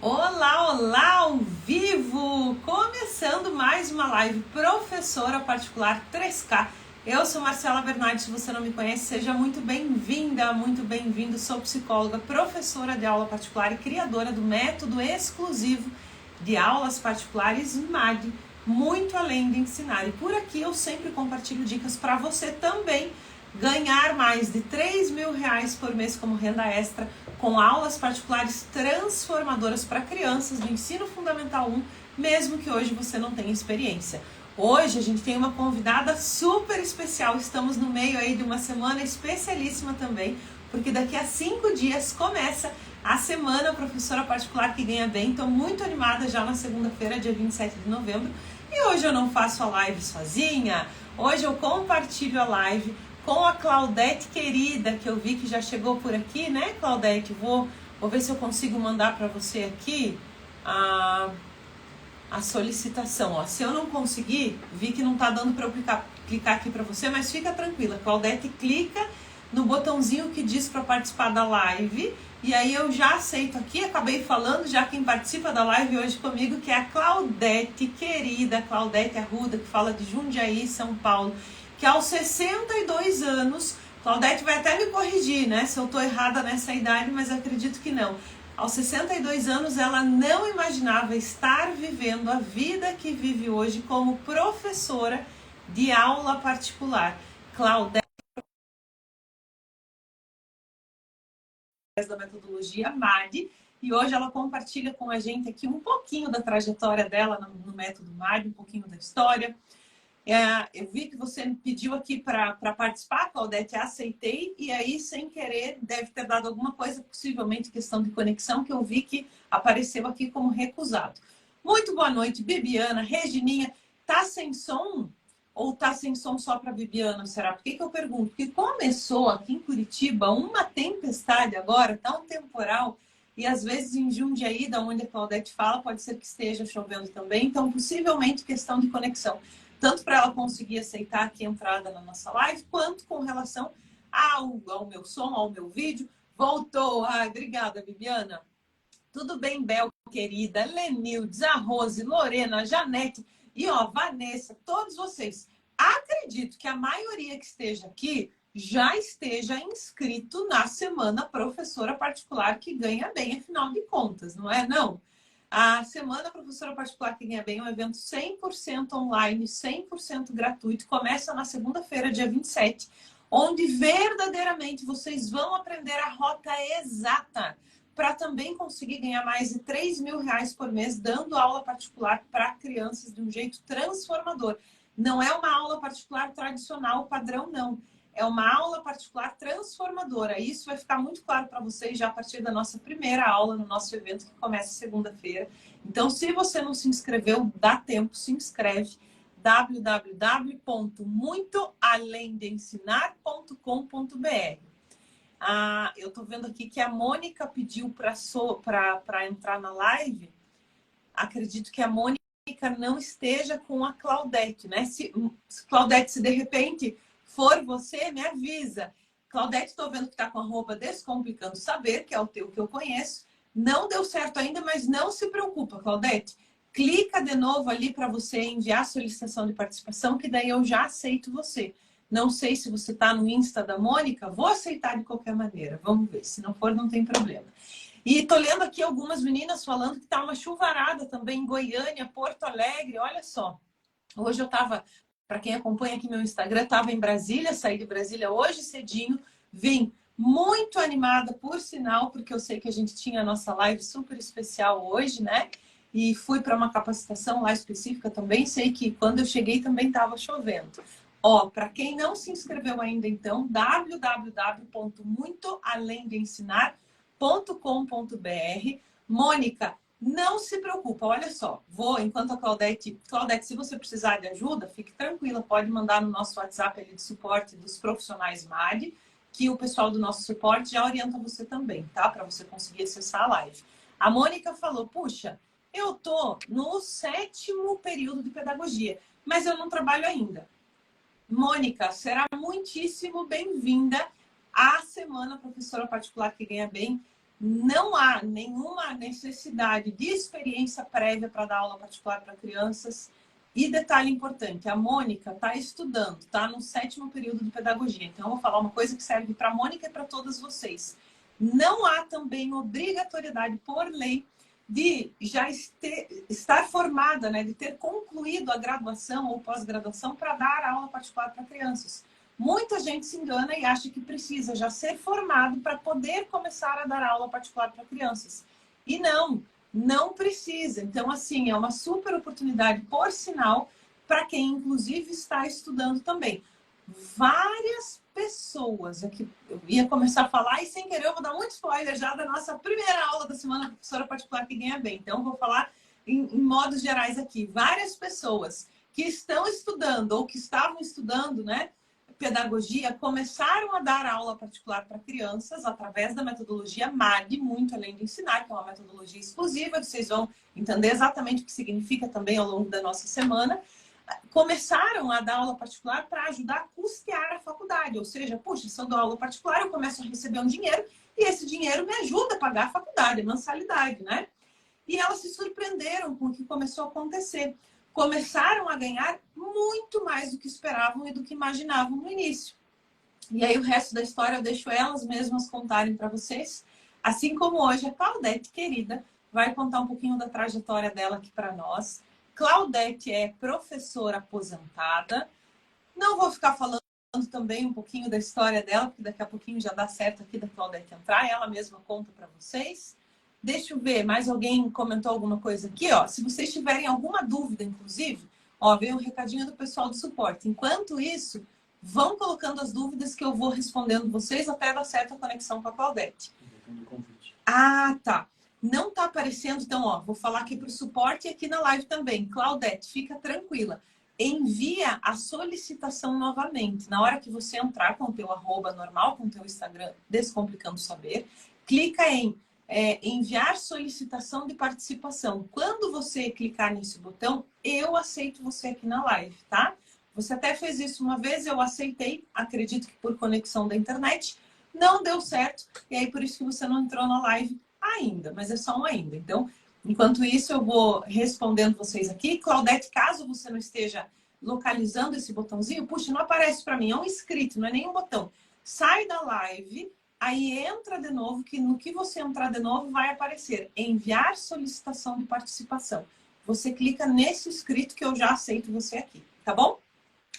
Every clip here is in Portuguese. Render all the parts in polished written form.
Olá, olá, ao vivo! Começando mais uma live Professora Particular 3K. Eu sou Marcela Bernardi, se você não me conhece, seja muito bem-vinda, muito bem-vindo. Sou psicóloga, professora de aula particular e criadora do método exclusivo de aulas particulares MAD, muito além de ensinar. E por aqui eu sempre compartilho dicas para você também ganhar mais de R$ 3.000 por mês como renda extra com aulas particulares transformadoras para crianças do ensino fundamental 1, mesmo que hoje você não tenha experiência. Hoje a gente tem uma convidada super especial, estamos no meio aí de uma semana especialíssima também, porque daqui a 5 dias começa a Semana Professora Particular que Ganha Bem. Estou muito animada já na segunda-feira, dia 27 de novembro, e hoje eu não faço a live sozinha, hoje eu compartilho a live com a Claudete querida, que eu vi que já chegou por aqui, né, Claudete? Vou ver se eu consigo mandar para você aqui a solicitação. Ó. Se eu não conseguir, vi que não tá dando para eu clicar aqui para você, mas fica tranquila. Claudete clica no botãozinho que diz para participar da live, e aí eu já aceito aqui, acabei falando já quem participa da live hoje comigo, que é a Claudete querida, Claudete Arruda, que fala de Jundiaí, São Paulo, que aos 62 anos, Claudete vai até me corrigir, né, se eu tô errada nessa idade, mas acredito que não. Aos 62 anos, ela não imaginava estar vivendo a vida que vive hoje como professora de aula particular. Claudete, da metodologia MAD, e hoje ela compartilha com a gente aqui um pouquinho da trajetória dela no método MAD, um pouquinho da história. Eu vi que você me pediu aqui para participar, Claudete, aceitei, e aí, sem querer, deve ter dado alguma coisa, possivelmente questão de conexão, que eu vi que apareceu aqui como recusado. Muito boa noite, Bibiana, Regininha. Tá sem som? Ou tá sem som só para Bibiana, será? Por que eu pergunto? Porque começou aqui em Curitiba uma tempestade agora, tá um temporal, e às vezes em Jundiaí, da onde a Claudete fala, pode ser que esteja chovendo também, então possivelmente questão de conexão. Tanto para ela conseguir aceitar aqui a entrada na nossa live, quanto com relação ao meu som, ao meu vídeo. Voltou! Ai, obrigada, Bibiana. Tudo bem, Bel, querida, Lenildes, a Rose, Lorena, a Janete e ó, Vanessa, todos vocês. Acredito que a maioria que esteja aqui já esteja inscrito na Semana Professora Particular que Ganha Bem, afinal de contas, não é? Não. A Semana Professora Particular que Ganha Bem é um evento 100% online, 100% gratuito. Começa na segunda-feira, dia 27, onde verdadeiramente vocês vão aprender a rota exata para também conseguir ganhar mais de R$ 3.000 por mês dando aula particular para crianças de um jeito transformador. Não é uma aula particular tradicional, padrão, não. É uma aula particular transformadora. Isso vai ficar muito claro para vocês já a partir da nossa primeira aula no nosso evento que começa segunda-feira. Então, se você não se inscreveu, dá tempo, se inscreve. www.muitoalemdeensinar.com.br. Eu estou vendo aqui que a Mônica pediu para entrar na live. Acredito que a Mônica não esteja com a Claudete, né? Claudete, se de repente for você, me avisa. Claudete, estou vendo que está com a roupa Descomplicando Saber, que é o teu que eu conheço. Não deu certo ainda, mas não se preocupa, Claudete. Clica de novo ali para você enviar a solicitação de participação, que daí eu já aceito você. Não sei se você está no Insta da Mônica, vou aceitar de qualquer maneira. Vamos ver, se não for, não tem problema. E tô lendo aqui algumas meninas falando que tá uma chuvarada também em Goiânia, Porto Alegre, olha só. Hoje eu tava, para quem acompanha aqui meu Instagram, tava em Brasília, saí de Brasília hoje cedinho, vim muito animada, por sinal, porque eu sei que a gente tinha a nossa live super especial hoje, né? E fui para uma capacitação lá específica também, sei que quando eu cheguei também tava chovendo. Ó, para quem não se inscreveu ainda, então, www.muitoalemdeensinar.com.br. Mônica, não se preocupa, olha só, enquanto a Claudete, se você precisar de ajuda, fique tranquila, pode mandar no nosso WhatsApp ali de suporte dos profissionais MAD, que o pessoal do nosso suporte já orienta você também, tá? Para você conseguir acessar a live. A Mônica falou, puxa, eu tô no 7º período de pedagogia, mas eu não trabalho ainda. Mônica, será muitíssimo bem-vinda à Semana Professora Particular que Ganha Bem. Não há nenhuma necessidade de experiência prévia para dar aula particular para crianças. E detalhe importante, a Mônica está estudando, está no 7º período de pedagogia. Então, eu vou falar uma coisa que serve para a Mônica e para todas vocês. Não há também obrigatoriedade por lei de já estar formada, né, de ter concluído a graduação ou pós-graduação para dar aula particular para crianças. Muita gente se engana e acha que precisa já ser formado para poder começar a dar aula particular para crianças. E não precisa. Então, assim, é uma super oportunidade, por sinal, para quem, inclusive, está estudando também. Várias pessoas, aqui eu ia começar a falar e, sem querer, eu vou dar muito spoiler já da nossa primeira aula da semana Professora Particular que Ganha Bem. Então, vou falar em modos gerais aqui. Várias pessoas que estão estudando ou que estavam estudando, né, pedagogia, começaram a dar aula particular para crianças através da metodologia MAD, muito além de ensinar, que é uma metodologia exclusiva, vocês vão entender exatamente o que significa também ao longo da nossa semana. Começaram a dar aula particular para ajudar a custear a faculdade, ou seja, puxa, se eu dou aula particular, eu começo a receber um dinheiro e esse dinheiro me ajuda a pagar a faculdade, a mensalidade, né? E elas se surpreenderam com o que começou a acontecer. Começaram a ganhar muito mais do que esperavam e do que imaginavam no início. E aí o resto da história eu deixo elas mesmas contarem para vocês. Assim como hoje a Claudete, querida, vai contar um pouquinho da trajetória dela aqui para nós. Claudete é professora aposentada. Não vou ficar falando também um pouquinho da história dela, porque daqui a pouquinho já dá certo aqui da Claudete entrar. Ela mesma conta para vocês. Deixa eu ver, mais alguém comentou alguma coisa aqui, ó. Se vocês tiverem alguma dúvida, inclusive, ó, veio um recadinho do pessoal do suporte. Enquanto isso, vão colocando as dúvidas que eu vou respondendo vocês até dar certa conexão com a Claudete. Ah, tá. Não tá aparecendo, então, ó, vou falar aqui para o suporte e aqui na live também. Claudete, fica tranquila. Envia a solicitação novamente. Na hora que você entrar com o teu arroba normal, com o teu Instagram, Descomplicando Saber, clica em enviar solicitação de participação. Quando você clicar nesse botão, eu aceito você aqui na live, tá? Você até fez isso uma vez, eu aceitei, acredito que por conexão da internet, não deu certo, e aí por isso que você não entrou na live ainda, mas é só um ainda. Então, enquanto isso, eu vou respondendo vocês aqui. Claudete, caso você não esteja localizando esse botãozinho, puxa, não aparece para mim, é um inscrito, não é nenhum botão. Sai da live, aí entra de novo, que no que você entrar de novo vai aparecer enviar solicitação de participação. Você clica nesse inscrito que eu já aceito você aqui, tá bom?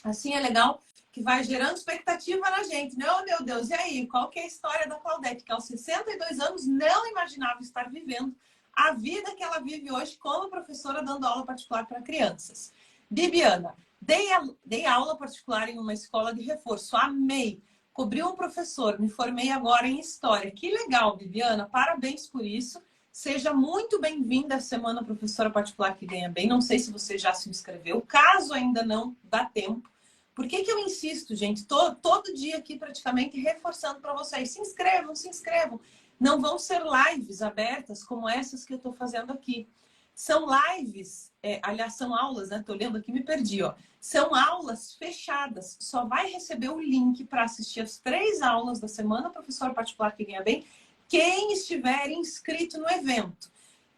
Assim é legal, que vai gerando expectativa na gente, né? Oh, meu Deus, e aí? Qual que é a história da Claudete? Que aos 62 anos não imaginava estar vivendo a vida que ela vive hoje como professora dando aula particular para crianças. Bibiana, dei aula particular em uma escola de reforço, amei. Cobri um professor, me formei agora em História. Que legal, Bibiana, parabéns por isso. Seja muito bem-vinda à Semana Professora Particular que Ganha Bem. Não sei se você já se inscreveu. Caso ainda não, dá tempo. Por que eu insisto, gente? Todo dia aqui praticamente reforçando para vocês. Se inscrevam, se inscrevam. Não vão ser lives abertas como essas que eu estou fazendo aqui. São lives, aliás, são aulas, né? Estou lendo aqui, me perdi, ó. São aulas fechadas. Só vai receber o link para assistir as 3 aulas da Semana Professora Particular que Ganha Bem quem estiver inscrito no evento.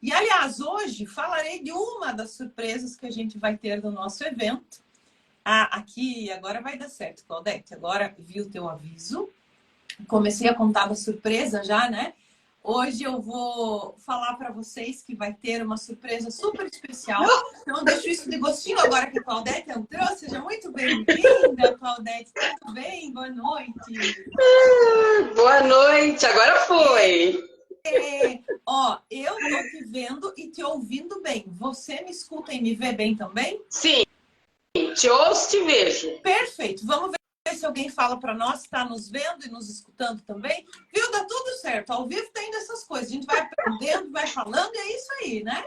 E, aliás, hoje falarei de uma das surpresas que a gente vai ter no nosso evento. Ah, aqui, agora vai dar certo, Claudete. Agora vi o teu aviso. Comecei a contar da surpresa já, né? Hoje eu vou falar para vocês que vai ter uma surpresa super especial. Então, deixo isso de gostinho agora que a Claudete entrou. Seja muito bem-vinda, Claudete. Tudo bem? Boa noite. Boa noite, agora foi. Ó, eu tô te vendo e te ouvindo bem. Você me escuta e me vê bem também? Sim, te ouço, te vejo. Perfeito. Vamos ver se alguém fala para nós, está nos vendo e nos escutando também. Viu? Dá tudo certo. Ao vivo tem dessas coisas. A gente vai aprendendo, vai falando e é isso aí, né?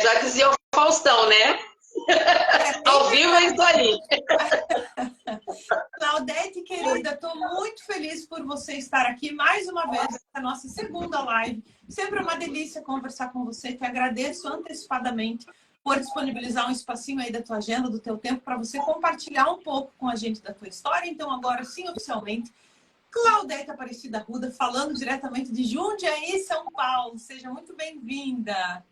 Já dizia o Faustão, né? Ao vivo é isso aí. Claudete, querida, estou muito feliz por você estar aqui mais uma vez, na nossa segunda live. Sempre uma delícia conversar com você. Te agradeço antecipadamente por disponibilizar um espacinho aí da tua agenda, do teu tempo, para você compartilhar um pouco com a gente da tua história. Então, agora sim, oficialmente, Claudete Aparecida Arruda, falando diretamente de Jundiaí, São Paulo. Seja muito bem-vinda.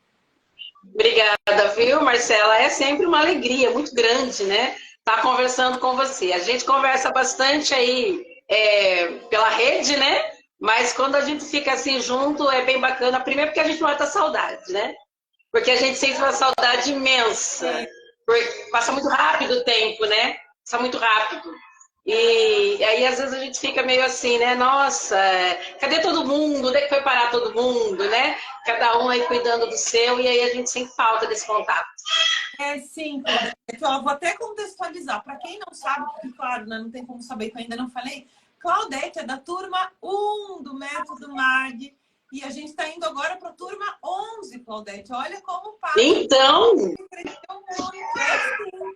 Obrigada, viu, Marcela? É sempre uma alegria muito grande, né? Estar conversando com você. A gente conversa bastante aí pela rede, né? Mas quando a gente fica assim junto, é bem bacana. Primeiro porque a gente mata a saudade, né? Porque a gente sente uma saudade imensa. Porque passa muito rápido o tempo, né? Passa muito rápido. E aí, às vezes, a gente fica meio assim, né? Nossa, cadê todo mundo? Onde é que foi parar todo mundo, né? Cada um aí cuidando do seu, e aí a gente sente falta desse contato. Sim, Claudete. Eu vou até contextualizar. Para quem não sabe, porque, claro, né, não tem como saber que eu ainda não falei, Claudete é da turma 1 do Método MAG. E a gente está indo agora para a turma 11, Claudete. Olha como passa. Então... Cresceu muito. É assim.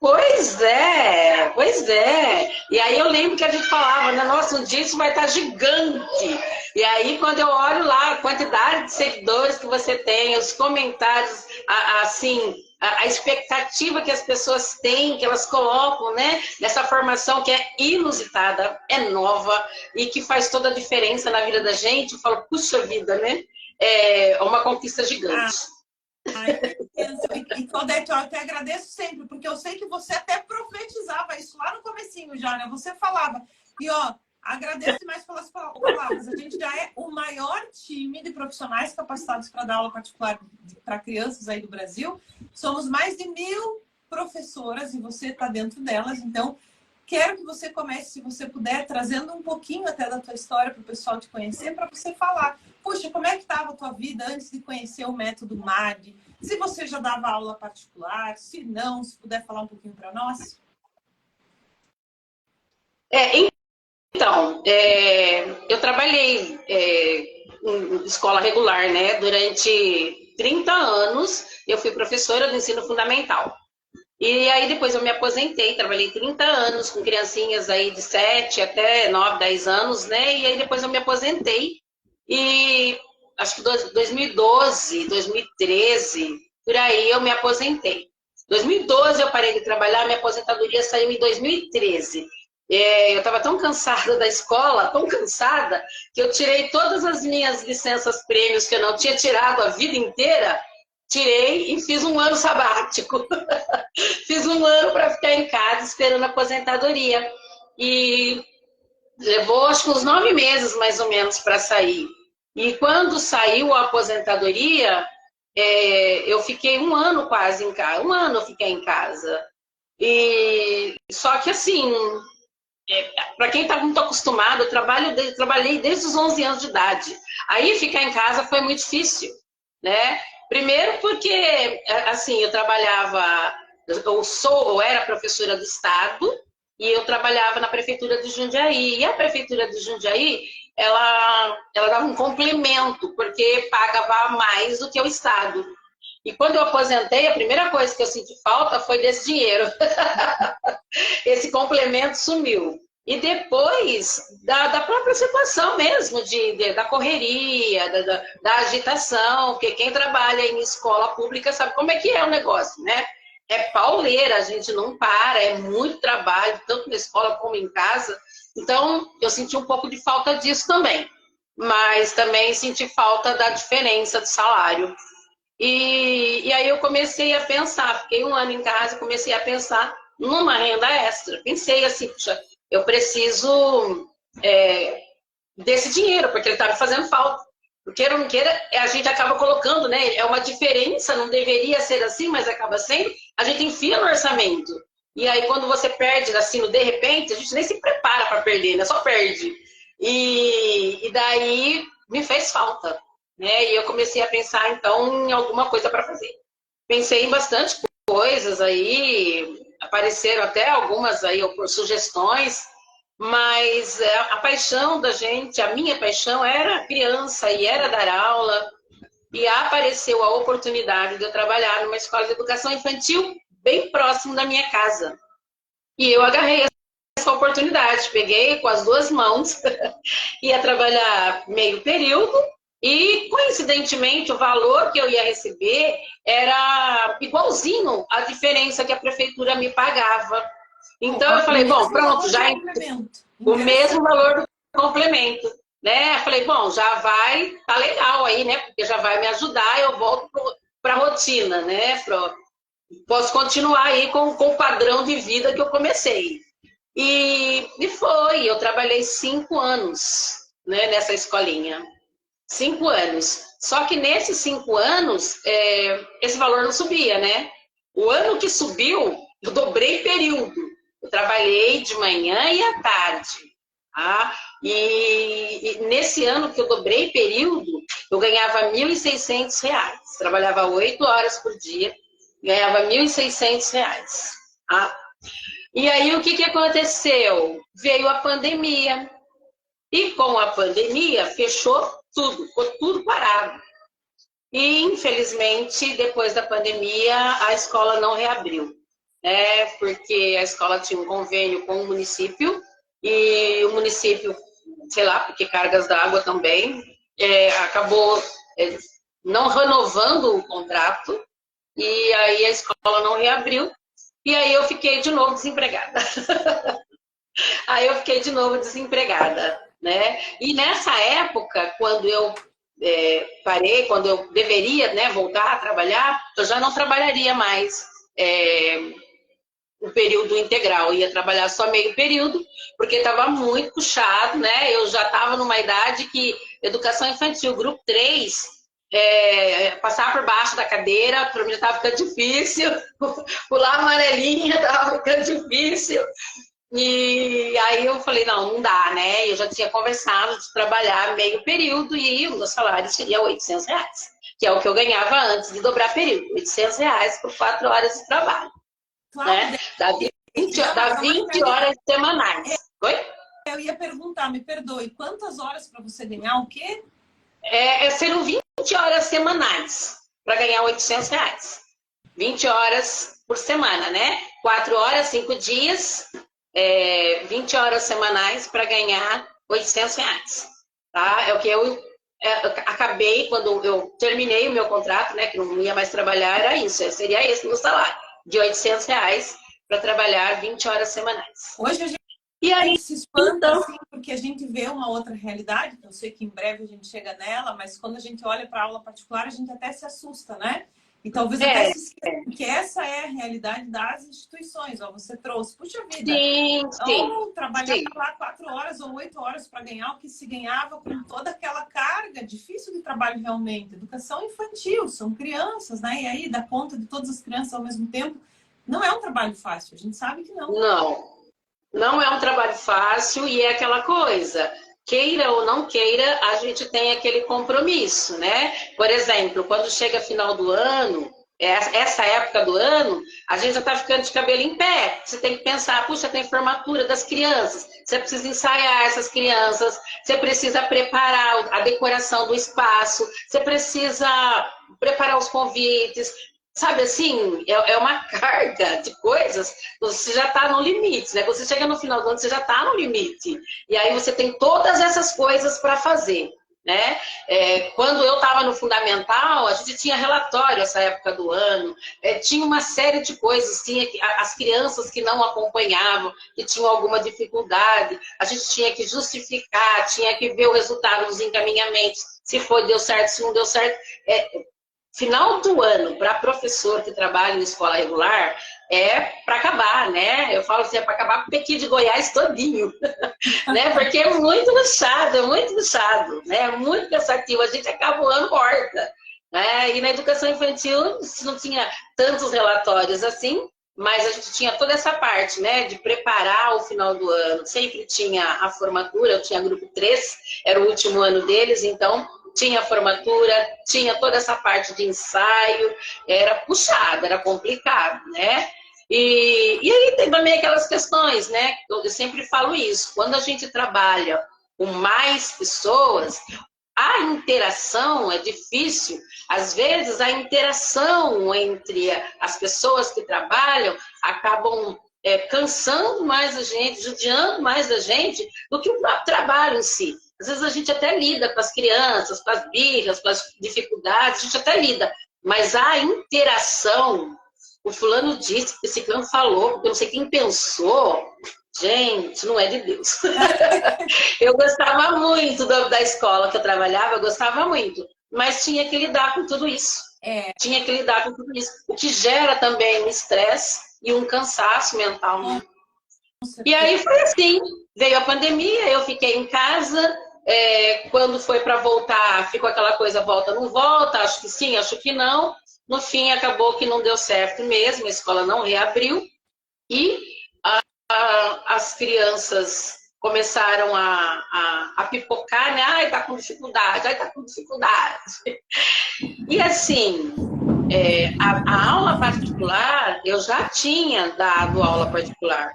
Pois é, pois é. E aí eu lembro que a gente falava, né? Nossa, um dia isso vai estar gigante. E aí quando eu olho lá a quantidade de seguidores que você tem, os comentários, assim, a expectativa que as pessoas têm, que elas colocam, né? Nessa formação que é inusitada, é nova e que faz toda a diferença na vida da gente, eu falo, puxa vida, né? É uma conquista gigante. Ai, e Claudete, eu até agradeço sempre, porque eu sei que você até profetizava isso lá no comecinho já, né? Você falava, e ó, agradeço mais pelas palavras. A gente já é o maior time de profissionais capacitados para dar aula particular para crianças aí do Brasil. Somos mais de 1000 professoras e você está dentro delas, então quero que você comece, se você puder, trazendo um pouquinho até da tua história para o pessoal te conhecer, para você falar. Puxa, como é que estava a tua vida antes de conhecer o método MAG? Se você já dava aula particular, se não, se puder falar um pouquinho para nós. Então, eu trabalhei em escola regular, né? Durante 30 anos, eu fui professora do ensino fundamental. E aí depois eu me aposentei, trabalhei 30 anos com criancinhas aí de 7 até 9, 10 anos, né? E aí depois eu me aposentei. E acho que 2012, 2013, por aí eu me aposentei. 2012 eu parei de trabalhar, minha aposentadoria saiu em 2013. Eu estava tão cansada da escola, tão cansada, que eu tirei todas as minhas licenças prêmios que eu não tinha tirado a vida inteira, tirei e fiz um ano sabático. Fiz um ano para ficar em casa esperando a aposentadoria. E levou acho que uns 9 meses mais ou menos para sair. E quando saiu a aposentadoria, eu fiquei um ano quase em casa. Um ano eu fiquei em casa. E só que assim, para quem está muito acostumado, eu trabalhei desde os 11 anos de idade. Aí ficar em casa foi muito difícil, né? Primeiro porque, assim, eu trabalhava, eu era professora do Estado e eu trabalhava na Prefeitura de Jundiaí. E a Prefeitura de Jundiaí, ela dava um complemento, porque pagava mais do que o Estado. E quando eu aposentei, a primeira coisa que eu senti falta foi desse dinheiro. Esse complemento sumiu. E depois da própria situação mesmo, da correria, da agitação, porque quem trabalha em escola pública sabe como é que é o negócio, né? É pauleira, a gente não para, é muito trabalho, tanto na escola como em casa. Então, eu senti um pouco de falta disso também. Mas também senti falta da diferença de salário. E aí eu comecei a pensar, fiquei um ano em casa, comecei a pensar numa renda extra. Pensei assim, puxa, eu preciso desse dinheiro, porque ele está me fazendo falta. Queira ou não queira, a gente acaba colocando, né? É uma diferença, não deveria ser assim, mas acaba sendo. A gente enfia no orçamento. E aí, quando você perde, assim, de repente, a gente nem se prepara para perder, né? Só perde. E daí me fez falta, né? E eu comecei a pensar, então, em alguma coisa para fazer. Pensei em bastante coisas aí, apareceram até algumas aí sugestões, mas a paixão da gente, a minha paixão era criança e era dar aula, e apareceu a oportunidade de eu trabalhar numa escola de educação infantil bem próximo da minha casa. E eu agarrei essa oportunidade, peguei com as 2 mãos, ia trabalhar meio período, e coincidentemente o valor que eu ia receber era igualzinho à diferença que a prefeitura me pagava. Então eu falei, bom, pronto, já o mesmo valor complemento, né? Eu falei, bom, já vai, tá legal aí, né? Porque já vai me ajudar, eu volto para a rotina, né? Posso continuar aí com o padrão de vida que eu comecei. E foi, eu trabalhei 5 anos, né, nessa escolinha. 5 anos. Só que nesses 5 anos, esse valor não subia, né? O ano que subiu, eu dobrei período. Eu trabalhei de manhã e à tarde. Tá? E nesse ano que eu dobrei período, eu ganhava R$ 1.600. Trabalhava 8 horas por dia, ganhava R$ 1.600. Tá? E aí, o que aconteceu? Veio a pandemia. E com a pandemia, fechou tudo, ficou tudo parado. E, infelizmente, depois da pandemia, a escola não reabriu, né? Porque a escola tinha um convênio com o município, e o município, sei lá, porque cargas d'água também, acabou não renovando o contrato, e aí a escola não reabriu, e aí eu fiquei de novo desempregada. Aí eu fiquei de novo desempregada, né? E nessa época, quando eu parei, quando eu deveria, né, voltar a trabalhar, eu já não trabalharia mais o período integral, eu ia trabalhar só meio período, porque estava muito puxado, né? Eu já estava numa idade que educação infantil, grupo 3, passar por baixo da cadeira, para mim já estava ficando difícil, pular amarelinha estava ficando difícil. E aí eu falei, não dá, né? Eu já tinha conversado de trabalhar meio período e o meu salário seria R$ 800, que é o que eu ganhava antes de dobrar período, R$ 800 por 4 horas de trabalho. Cláudia, Né? Dá 20 horas semanais. Oi? eu ia perguntar, me perdoe, quantas horas para você ganhar o quê? Seriam 20 horas semanais para ganhar R$ 800. 20 horas por semana, né? 4 horas, 5 dias, 20 horas semanais para ganhar R$ 800. Tá? É o que eu acabei, quando eu terminei o meu contrato, né, que não ia mais trabalhar, era isso, seria esse o meu salário, de R$ 800 para trabalhar 20 horas semanais. Hoje a gente E aí, se espanta, então, assim, porque a gente vê uma outra realidade, que eu sei que em breve a gente chega nela, mas quando a gente olha para a aula particular, a gente até se assusta, né? E talvez até se esqueça, porque essa é a realidade das instituições. Ó, você trouxe, puxa vida, ou trabalhar lá 4 horas ou 8 horas para ganhar o que se ganhava com toda aquela carga difícil de trabalho realmente. Educação infantil, são crianças, né? E aí, dar conta de todas as crianças ao mesmo tempo, não é um trabalho fácil, a gente sabe que não. Não é um trabalho fácil e é aquela coisa, queira ou não queira, a gente tem aquele compromisso, né? Por exemplo, quando chega final do ano, essa época do ano, a gente já está ficando de cabelo em pé. Você tem que pensar, puxa, tem formatura das crianças, você precisa ensaiar essas crianças, você precisa preparar a decoração do espaço, você precisa preparar os convites. Sabe assim, é uma carga de coisas, você já está no limite, né? Você chega no final do ano, você já está no limite. E aí você tem todas essas coisas para fazer, né? Quando eu estava no fundamental, a gente tinha relatório essa época do ano, tinha uma série de coisas, tinha as crianças que não acompanhavam, que tinham alguma dificuldade, a gente tinha que justificar, tinha que ver o resultado dos encaminhamentos, se foi, deu certo, se não deu certo. Final do ano, para professor que trabalha em escola regular, é para acabar, né? Eu falo assim, é para acabar com o Pequi de Goiás todinho, né? Porque é muito puxado, né? É muito cansativo, a gente acaba o ano morta, né? E na educação infantil não tinha tantos relatórios assim, mas a gente tinha toda essa parte, né? De preparar o final do ano, sempre tinha a formatura, eu tinha grupo 3, era o último ano deles, então tinha formatura, tinha toda essa parte de ensaio, era puxado, era complicado, né? E aí tem também aquelas questões, né? Eu sempre falo isso, quando a gente trabalha com mais pessoas, a interação é difícil. Às vezes, a interação entre as pessoas que trabalham acabam cansando mais a gente, judiando mais a gente do que o próprio trabalho em si. Às vezes a gente até lida com as crianças, com as birras, com as dificuldades, a gente até lida. Mas a interação, o fulano disse, o ciclano falou, porque eu não sei quem pensou, Gente, não é de Deus. Eu gostava muito da escola que eu trabalhava, eu gostava muito. Mas tinha que lidar com tudo isso. Tinha que lidar com tudo isso. O que gera também um estresse e um cansaço mental, né? E aí foi assim, veio a pandemia, eu fiquei em casa, quando foi para voltar, ficou aquela coisa, volta, não volta, acho que sim, acho que não. No fim, acabou que não deu certo mesmo, a escola não reabriu, e as crianças começaram a pipocar, né? Ai, tá com dificuldade, ai, tá com dificuldade. E assim, a aula particular, eu já tinha dado aula particular.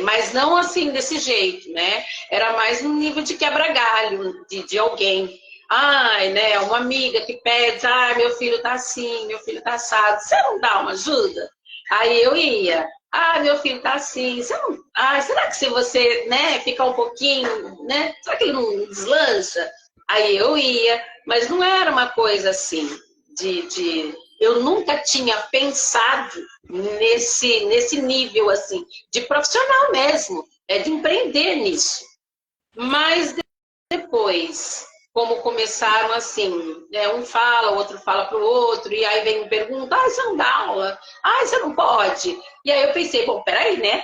Mas não assim, desse jeito, né? Era mais no nível de quebra-galho de alguém. Ai, né? Uma amiga que pede, ai, meu filho tá assim, meu filho tá assado. Você não dá uma ajuda? Aí eu ia. Ah, meu filho tá assim. Você não... Ah, será que se você, né, ficar um pouquinho, né? Será que ele não deslancha? Aí eu ia. Mas não era uma coisa assim, eu nunca tinha pensado nesse nível assim, de profissional mesmo, de empreender nisso. Mas depois, como começaram assim, um fala, o outro fala para o outro, e aí vem um pergunta, você não dá aula? Você não pode? E aí eu pensei, bom, peraí, né?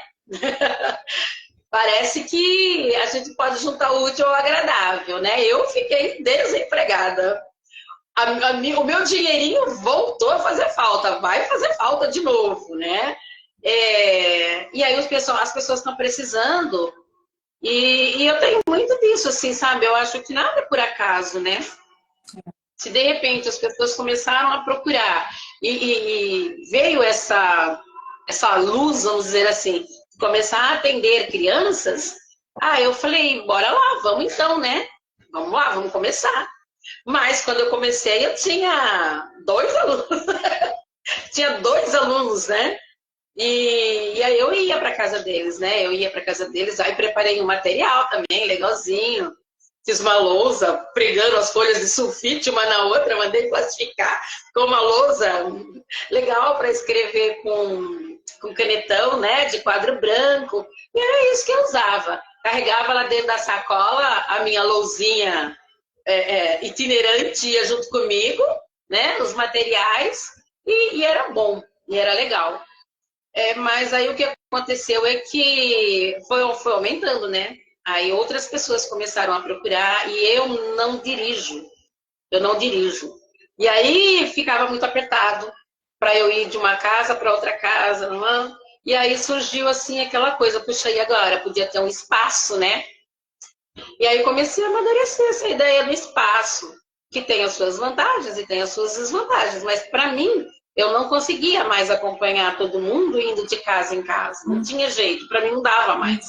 Parece que a gente pode juntar o útil ao agradável, né? Eu fiquei desempregada. O meu dinheirinho voltou a fazer falta, vai fazer falta de novo, né? E aí as pessoas estão precisando, e eu tenho muito disso, assim, sabe? Eu acho que nada é por acaso, né? Se de repente as pessoas começaram a procurar e veio essa luz, vamos dizer assim, começar a atender crianças, eu falei, bora lá, vamos então, né? Vamos lá, vamos começar. Mas quando eu comecei, eu tinha 2 alunos. Tinha 2 alunos, né? E aí eu ia para casa deles, né? Eu ia para casa deles, aí preparei um material também, legalzinho. Fiz uma lousa, pregando as folhas de sulfite uma na outra, mandei plastificar com uma lousa legal para escrever com canetão, né? De quadro branco. E era isso que eu usava. Carregava lá dentro da sacola a minha lousinha itinerante, ia junto comigo, né? Os materiais, e era bom, e era legal. Mas aí o que aconteceu é que foi aumentando, né? Aí outras pessoas começaram a procurar e eu não dirijo. Eu não dirijo. E aí ficava muito apertado para eu ir de uma casa para outra casa. Não é? E aí surgiu assim aquela coisa, puxa, e agora? Podia ter um espaço, né? E aí comecei a amadurecer essa ideia do espaço, que tem as suas vantagens e tem as suas desvantagens. Mas para mim, eu não conseguia mais acompanhar todo mundo indo de casa em casa. Não tinha jeito, para mim não dava mais.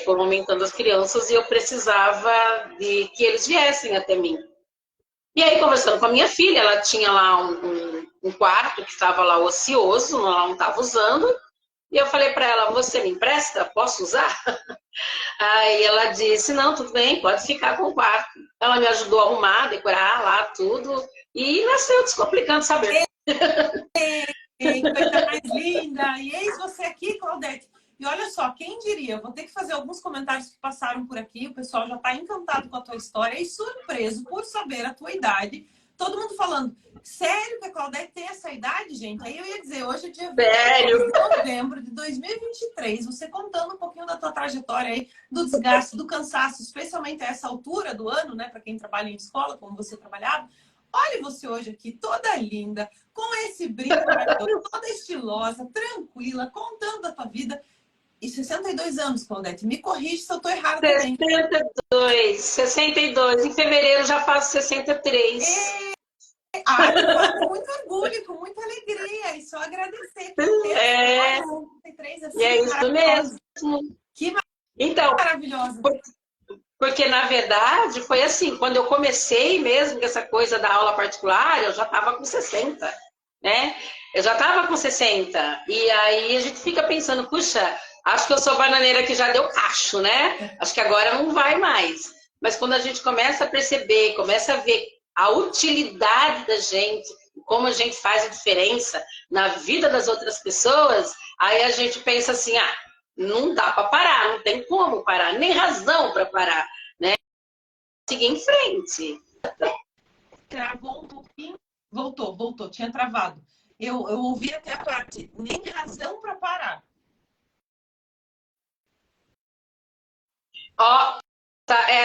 Foram aumentando as crianças e eu precisava de que eles viessem até mim. E aí, conversando com a minha filha, ela tinha lá um quarto que estava lá ocioso, ela não estava usando. E eu falei para ela, você me empresta? Posso usar? Aí ela disse, não, tudo bem, pode ficar com o quarto. Ela me ajudou a arrumar, decorar lá tudo. E nasceu Descomplicando Saber. Coisa mais linda! E eis você aqui, Claudete. E olha só, quem diria? Eu vou ter que fazer alguns comentários que passaram por aqui. O pessoal já está encantado com a tua história e surpreso por saber a tua idade. Todo mundo falando, sério que a Claudete tem essa idade, gente? Aí eu ia dizer, hoje é dia 22 de novembro de 2023. Você contando um pouquinho da tua trajetória aí, do desgaste, do cansaço, especialmente a essa altura do ano, né? Para quem trabalha em escola, como você trabalhava. Olha você hoje aqui, toda linda, com esse brinco, toda estilosa, tranquila, contando a tua vida. E 62 anos, Claudete. Me corrige se eu estou errada também. 62. Em fevereiro já faço 63. Eu faço com muito orgulho, com muita alegria. E só agradecer por ter 63 assim, e é isso mesmo. Que então, maravilhosa. Porque, na verdade, foi assim, quando eu comecei mesmo com essa coisa da aula particular, eu já estava com 60, né? Eu já estava com 60. E aí a gente fica pensando, puxa, acho que eu sou bananeira que já deu cacho, né? Acho que agora não vai mais. Mas quando a gente começa a perceber, começa a ver a utilidade da gente, como a gente faz a diferença na vida das outras pessoas, aí a gente pensa assim, não dá para parar, não tem como parar, nem razão para parar, né? Seguir em frente. Travou um pouquinho, voltou, tinha travado. Eu ouvi até a parte, nem razão para parar. Ó,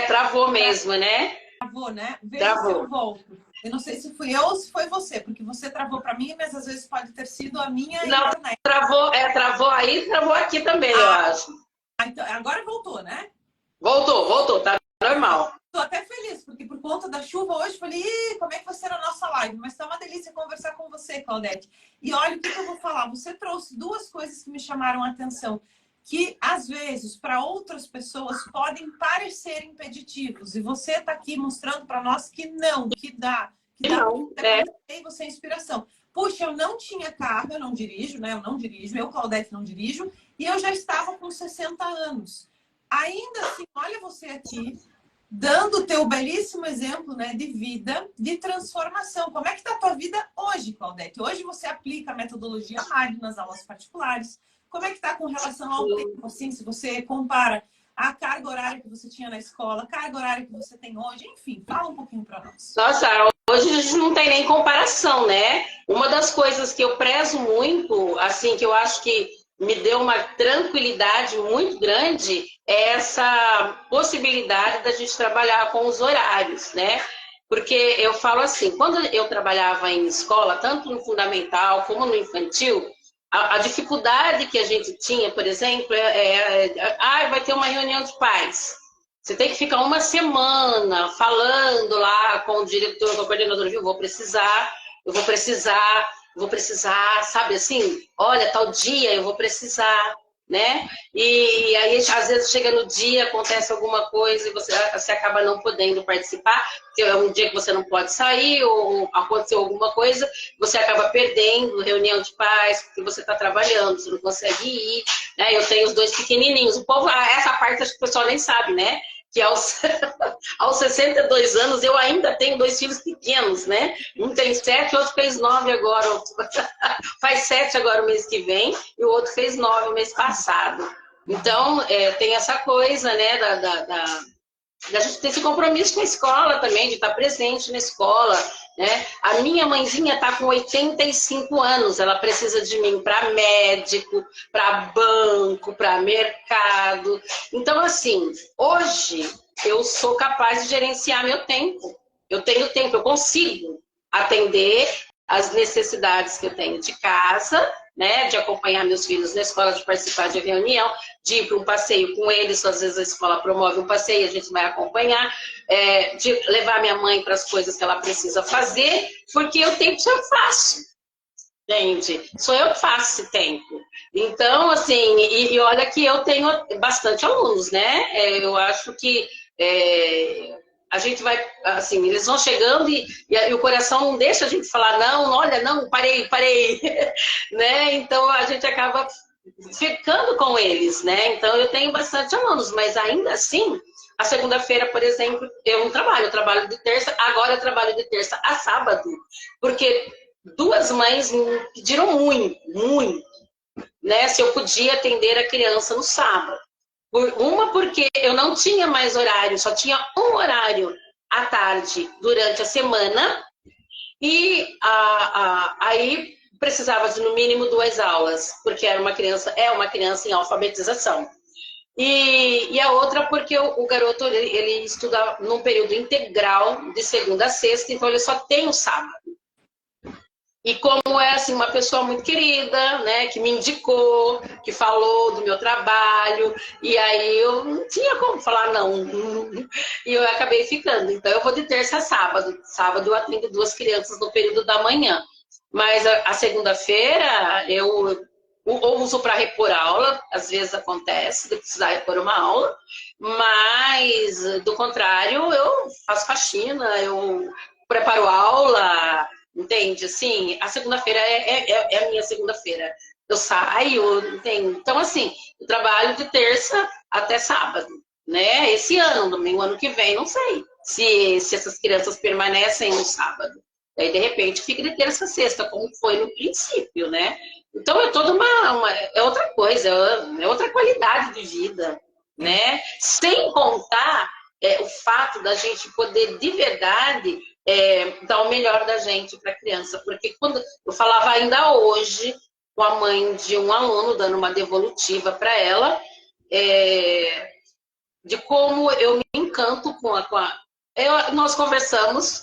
travou mesmo, né? Travou, né? Veja se Travou. eu volto. Eu não sei se fui eu ou se foi você, porque você travou para mim, mas às vezes pode ter sido a minha Não, internet. travou aí, travou aqui também, eu acho. Então, agora voltou, né? Voltou, tá normal. Estou até feliz, porque por conta da chuva hoje, falei, como é que vai ser a nossa live? Mas está uma delícia conversar com você, Claudete. E olha o que eu vou falar. Você trouxe duas coisas que me chamaram a atenção, que às vezes, para outras pessoas, podem parecer impeditivos. E você está aqui mostrando para nós que não, que dá. Que dá Não, né? e você é inspiração. Puxa, eu não tinha carro, eu não dirijo, né? Eu não dirijo, eu, Claudete, não dirijo. E eu já estava com 60 anos. Ainda assim, olha você aqui, dando o teu belíssimo exemplo, né, de vida, de transformação. Como é que está a tua vida hoje, Claudete? Hoje você aplica a metodologia MAD nas aulas particulares. Como é que está com relação ao tempo, assim, se você compara a carga horária que você tinha na escola, a carga horária que você tem hoje, enfim, fala um pouquinho para nós. Nossa, hoje a gente não tem nem comparação, né? Uma das coisas que eu prezo muito, assim, que eu acho que me deu uma tranquilidade muito grande, é essa possibilidade da gente trabalhar com os horários, né? Porque eu falo assim, quando eu trabalhava em escola, tanto no fundamental como no infantil, a dificuldade que a gente tinha, por exemplo, vai ter uma reunião de pais. Você tem que ficar uma semana falando lá com o diretor, com o coordenador, viu? Eu vou precisar, sabe assim? Olha, tal dia eu vou precisar, né? E aí, às vezes, chega no dia, acontece alguma coisa e você acaba não podendo participar, porque é um dia que você não pode sair, ou aconteceu alguma coisa, você acaba perdendo reunião de pais, porque você está trabalhando, você não consegue ir, né? Eu tenho os dois pequenininhos. O povo, essa parte acho que o pessoal nem sabe, né? Que aos 62 anos eu ainda tenho dois filhos pequenos, né? Um tem 7, o outro fez 9 agora. Faz 7 agora o mês que vem, e o outro fez 9 o mês passado. Então, tem essa coisa, né, da gente ter esse compromisso com a escola também, de estar presente na escola, né? A minha mãezinha está com 85 anos, ela precisa de mim para médico, para banco, para mercado. Então, assim, hoje eu sou capaz de gerenciar meu tempo. Eu tenho tempo, eu consigo atender as necessidades que eu tenho de casa, né, de acompanhar meus filhos na escola, de participar de reunião, de ir para um passeio com eles, às vezes a escola promove um passeio, a gente vai acompanhar, de levar minha mãe para as coisas que ela precisa fazer, porque o tempo eu faço, entende? Sou eu que faço esse tempo. Então, assim, e olha que eu tenho bastante alunos, né? Eu acho que a gente vai, assim, eles vão chegando e o coração não deixa a gente falar, não, olha, não, parei, né? Então a gente acaba ficando com eles, né? Então eu tenho bastante alunos, mas ainda assim, a segunda-feira, por exemplo, eu não trabalho, eu trabalho de terça, agora eu trabalho de terça a sábado, porque duas mães me pediram muito, né? Se eu podia atender a criança no sábado. Uma porque eu não tinha mais horário, só tinha um horário à tarde durante a semana e aí precisava de no mínimo 2 aulas, porque é uma criança em alfabetização. E a outra porque o garoto ele estuda num período integral de segunda a sexta, então ele só tem o sábado. E como é assim, uma pessoa muito querida, né, que me indicou, que falou do meu trabalho, e aí eu não tinha como falar não. E eu acabei ficando. Então eu vou de terça a sábado. Sábado eu atendo 2 crianças no período da manhã. Mas a segunda-feira eu ou uso para repor aula, às vezes acontece de precisar repor uma aula, mas do contrário, eu faço faxina, eu preparo aula. Entende? Assim, a segunda-feira é a minha segunda-feira. Eu saio, entende? Então, assim, eu trabalho de terça até sábado, né? Esse ano, no ano que vem, não sei se essas crianças permanecem no sábado. Daí, de repente, fica de terça a sexta, como foi no princípio, né? Então, é toda é outra coisa, é outra qualidade de vida, né? Sem contar o fato da gente poder, de verdade, dar o melhor da gente para a criança. Porque quando eu falava ainda hoje com a mãe de um aluno, dando uma devolutiva para ela, de como eu me encanto nós conversamos,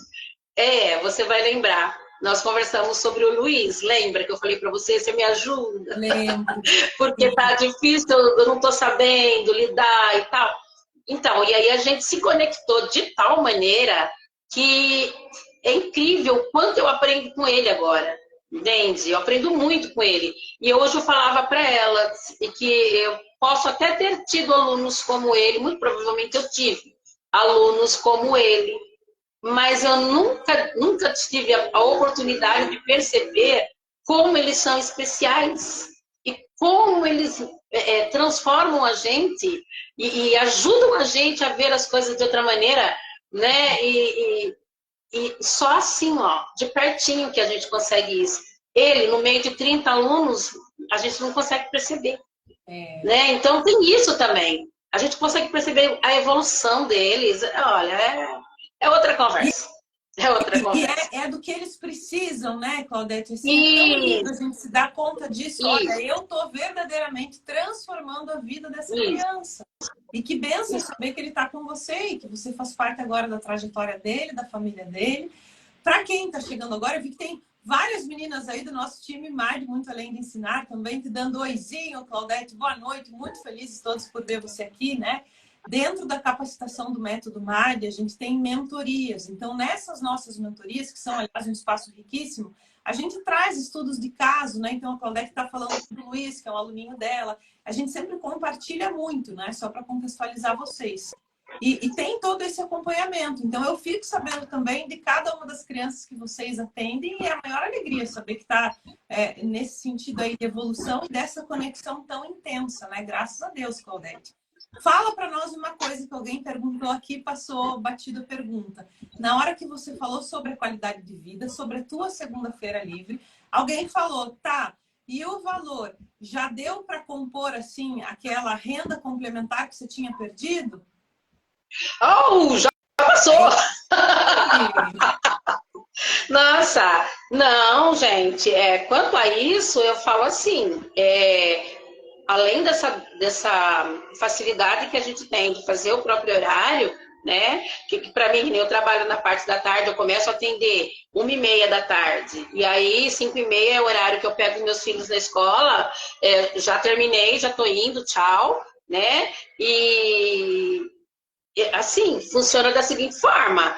você vai lembrar, nós conversamos sobre o Luiz, lembra que eu falei para você, você me ajuda? Lembro. Porque tá difícil, eu não tô sabendo lidar e tal. Então, e aí a gente se conectou de tal maneira que é incrível o quanto eu aprendo com ele agora, entende? Eu aprendo muito com ele. E hoje eu falava para ela que eu posso até ter tido alunos como ele, muito provavelmente eu tive alunos como ele, mas eu nunca tive a oportunidade de perceber como eles são especiais e como eles transformam a gente e ajudam a gente a ver as coisas de outra maneira, né? E só assim, ó, de pertinho que a gente consegue isso. Ele, no meio de 30 alunos, a gente não consegue perceber. Né? Então tem isso também. A gente consegue perceber a evolução deles. Olha, é outra conversa. É outra conversa. É do que eles precisam, né, Claudete? Assim, é tão Isso, lindo a gente se dar conta disso. Olha, isso, eu estou verdadeiramente transformando a vida dessa isso, criança. E que bênção isso. saber que ele está com você e que você faz parte agora da trajetória dele, da família dele. Para quem está chegando agora, eu vi que tem várias meninas aí do nosso time MAD, muito além de ensinar, também te dando oizinho, Claudete, boa noite, muito felizes todos por ver você aqui, né? Dentro da capacitação do método MAD, a gente tem mentorias. Então, nessas nossas mentorias, que são, aliás, um espaço riquíssimo, a gente traz estudos de caso, né? Então, a Claudete está falando do Luiz, que é um aluninho dela. A gente sempre compartilha muito, né? Só para contextualizar vocês. E tem todo esse acompanhamento. Então, eu fico sabendo também de cada uma das crianças que vocês atendem e é a maior alegria saber que está nesse sentido aí de evolução e dessa conexão tão intensa, né? Graças a Deus, Claudete. Fala para nós uma coisa que alguém perguntou aqui, passou batido a pergunta. Na hora que você falou sobre a qualidade de vida, sobre a tua segunda-feira livre, alguém falou, tá, e o valor já deu para compor, assim, aquela renda complementar que você tinha perdido? Oh, já passou! Nossa, não, gente. Quanto a isso, eu falo assim, além dessa facilidade que a gente tem de fazer o próprio horário, né? Que para mim, eu trabalho na parte da tarde, eu começo a atender 1h30 da tarde. E aí, 5h30 é o horário que eu pego meus filhos na escola. Já terminei, já tô indo, tchau, né? E assim, funciona da seguinte forma.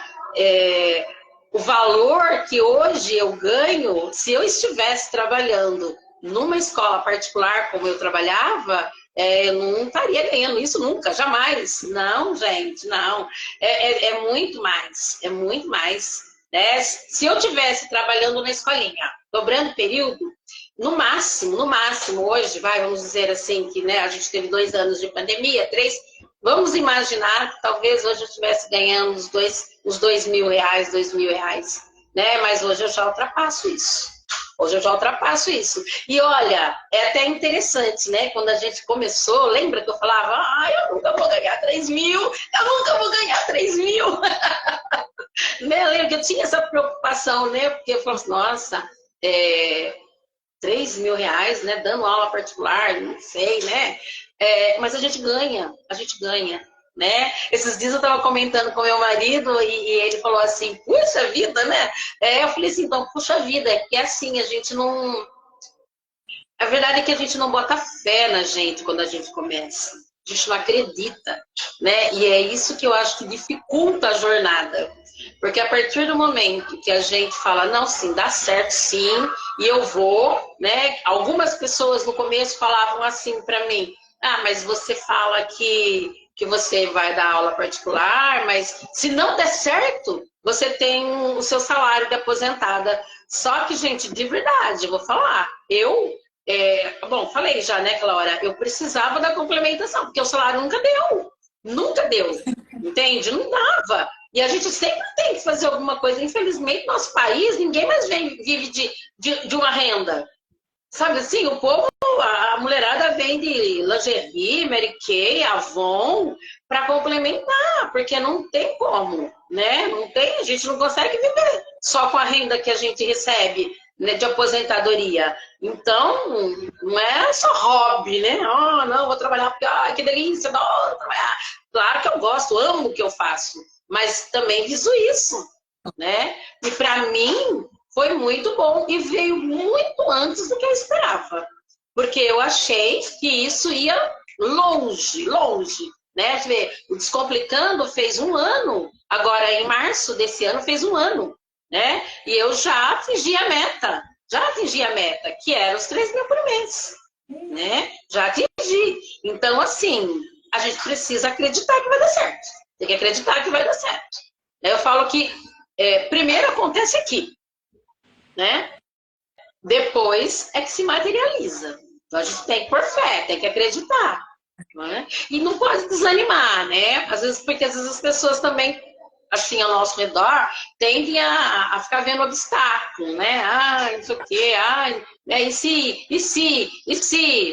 O valor que hoje eu ganho, se eu estivesse trabalhando numa escola particular como eu trabalhava, eu não estaria ganhando isso nunca, jamais. Não, gente, não. É muito mais, é muito mais. Né? Se eu tivesse trabalhando na escolinha, dobrando período, no máximo, hoje, vamos dizer assim, que né, a gente teve 2 anos de pandemia, 3, vamos imaginar que talvez hoje eu estivesse ganhando uns R$ 2.000, R$ 2.000, né? Mas hoje eu já ultrapasso isso. Hoje eu já ultrapasso isso. E olha, é até interessante, né? Quando a gente começou, lembra que eu falava, eu nunca vou ganhar 3.000, eu nunca vou ganhar 3.000. Né? Eu lembro que eu tinha essa preocupação, né? Porque eu falava assim, nossa, R$ 3.000, né? Dando aula particular, não sei, né? Mas a gente ganha, né? Esses dias eu estava comentando com meu marido e ele falou assim, puxa vida, né? Eu falei assim, então, puxa vida, é que assim, a gente não... A verdade é que a gente não bota fé na gente quando a gente começa. A gente não acredita, né? E é isso que eu acho que dificulta a jornada. Porque a partir do momento que a gente fala, não, sim, dá certo, sim, e eu vou, né? Algumas pessoas no começo falavam assim para mim, mas você fala que você vai dar aula particular, mas se não der certo, você tem o seu salário de aposentada. Só que, gente, de verdade, eu vou falar, bom, falei já, né, aquela hora, eu precisava da complementação, porque o salário nunca deu. Nunca deu, entende? Não dava. E a gente sempre tem que fazer alguma coisa. Infelizmente, nosso país, ninguém mais vive de uma renda. Sabe assim, o povo, a mulherada vende lingerie, Mary Kay, Avon, para complementar, porque não tem como, né? Não tem, a gente não consegue viver só com a renda que a gente recebe, né, de aposentadoria. Então, não é só hobby, né? Oh, não, vou trabalhar porque, que delícia, não, vou trabalhar. Claro que eu gosto, amo o que eu faço, mas também viso isso, né? E para mim, foi muito bom e veio muito antes do que eu esperava. Porque eu achei que isso ia longe, longe. Né? O Descomplicando fez 1 ano, agora em março desse ano fez 1 ano. Né? E eu já atingi a meta, que era os 3 mil por mês. Né? Já atingi. Então, assim, a gente precisa acreditar que vai dar certo. Tem que acreditar que vai dar certo. Eu falo que primeiro acontece aqui. Né? Depois é que se materializa. Então a gente tem que pôr fé, tem que acreditar. Né? E não pode desanimar, né? Porque às vezes as pessoas também, assim, ao nosso redor, tendem a ficar vendo obstáculo, né? Ah, não sei o quê, né? E se?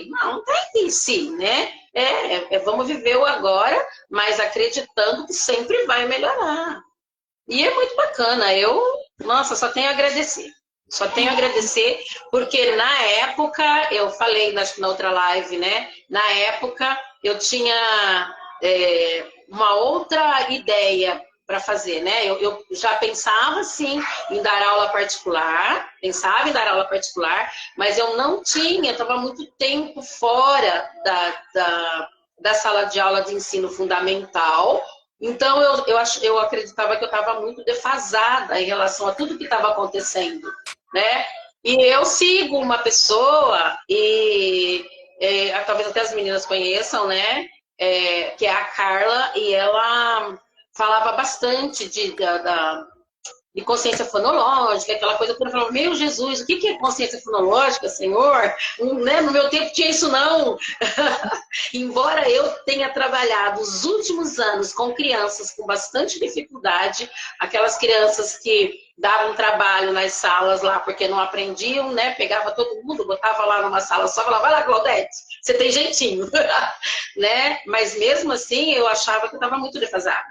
Não tem e se, né? Vamos viver o agora, mas acreditando que sempre vai melhorar. E é muito bacana. Nossa, só tenho a agradecer. Só tenho a agradecer, porque na época, eu falei na outra live, né? Na época, eu tinha uma outra ideia para fazer, né? Eu já pensava, assim, em dar aula particular, mas eu não tinha, estava muito tempo fora da sala de aula de ensino fundamental. Então, eu acreditava que eu estava muito defasada em relação a tudo que estava acontecendo, né? E eu sigo uma pessoa, talvez até as meninas conheçam, né? Que é a Carla, e ela falava bastante de consciência fonológica, aquela coisa que eu falava, meu Jesus, o que é consciência fonológica, Senhor? Né? No meu tempo tinha isso não. Embora eu tenha trabalhado os últimos anos com crianças com bastante dificuldade, aquelas crianças que davam trabalho nas salas lá porque não aprendiam, né? Pegava todo mundo, botava lá numa sala só, falava, vai lá, Claudete, você tem jeitinho. Né? Mas mesmo assim, eu achava que eu estava muito defasada.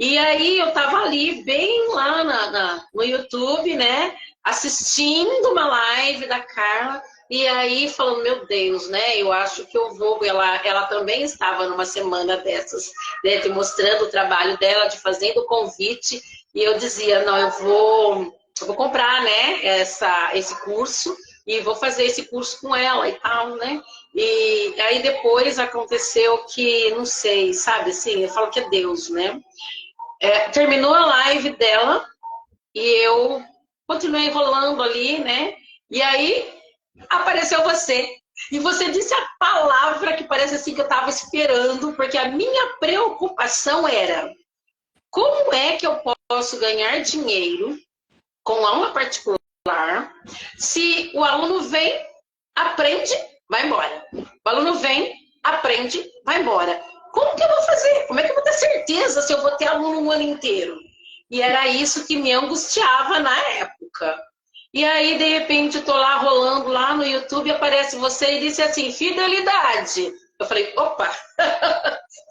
E aí eu tava ali, bem lá no YouTube, né? Assistindo uma live da Carla, e aí falando, meu Deus, né? Eu acho que eu vou. Ela também estava numa semana dessas, né, de mostrando o trabalho dela, de fazendo o convite, e eu dizia, não, eu vou comprar, né, esse curso, e vou fazer esse curso com ela e tal, né? E aí depois aconteceu que, não sei, sabe assim, eu falo que é Deus, né? Terminou a live dela e eu continuei enrolando ali, né? E aí apareceu você. E você disse a palavra que parece assim que eu estava esperando, porque a minha preocupação era como é que eu posso ganhar dinheiro com aula particular se o aluno vem, aprende, vai embora. O aluno vem, aprende, vai embora. Como que eu vou fazer? Como é que eu vou ter certeza se eu vou ter aluno um ano inteiro? E era isso que me angustiava na época. E aí, de repente, eu tô lá rolando lá no YouTube, aparece você e disse assim, fidelidade. Eu falei, opa,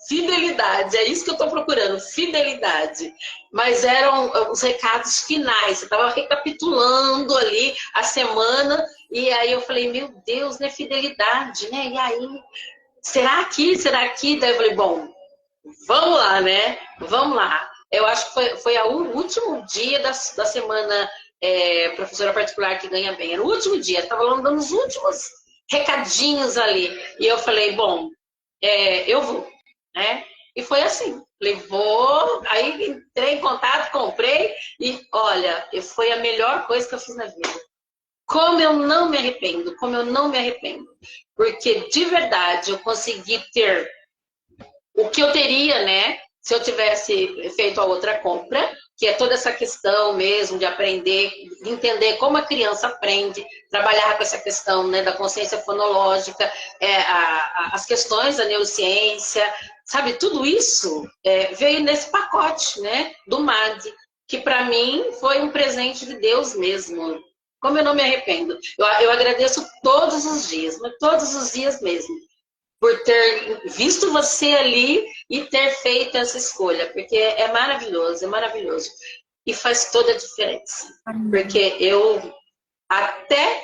fidelidade, é isso que eu tô procurando, fidelidade. Mas eram os recados finais, você estava recapitulando ali a semana, e aí eu falei, meu Deus, né, fidelidade, né? E aí, será aqui? Daí eu falei, bom, vamos lá, né? Vamos lá. Eu acho que foi o último dia da semana professora particular que ganha bem. Era o último dia, estava dando os últimos recadinhos ali. E eu falei, bom, eu vou, né? E foi assim, levou, aí entrei em contato, comprei, e olha, foi a melhor coisa que eu fiz na vida. Como eu não me arrependo, porque de verdade eu consegui ter o que eu teria, né, se eu tivesse feito a outra compra, que é toda essa questão mesmo de aprender, de entender como a criança aprende, trabalhar com essa questão, né, da consciência fonológica, as questões da neurociência, sabe, tudo isso veio nesse pacote, né, do MAD, que para mim foi um presente de Deus mesmo. Como eu não me arrependo. Eu agradeço todos os dias, mas todos os dias mesmo, por ter visto você ali e ter feito essa escolha, porque é maravilhoso, é maravilhoso. E faz toda a diferença. Porque eu até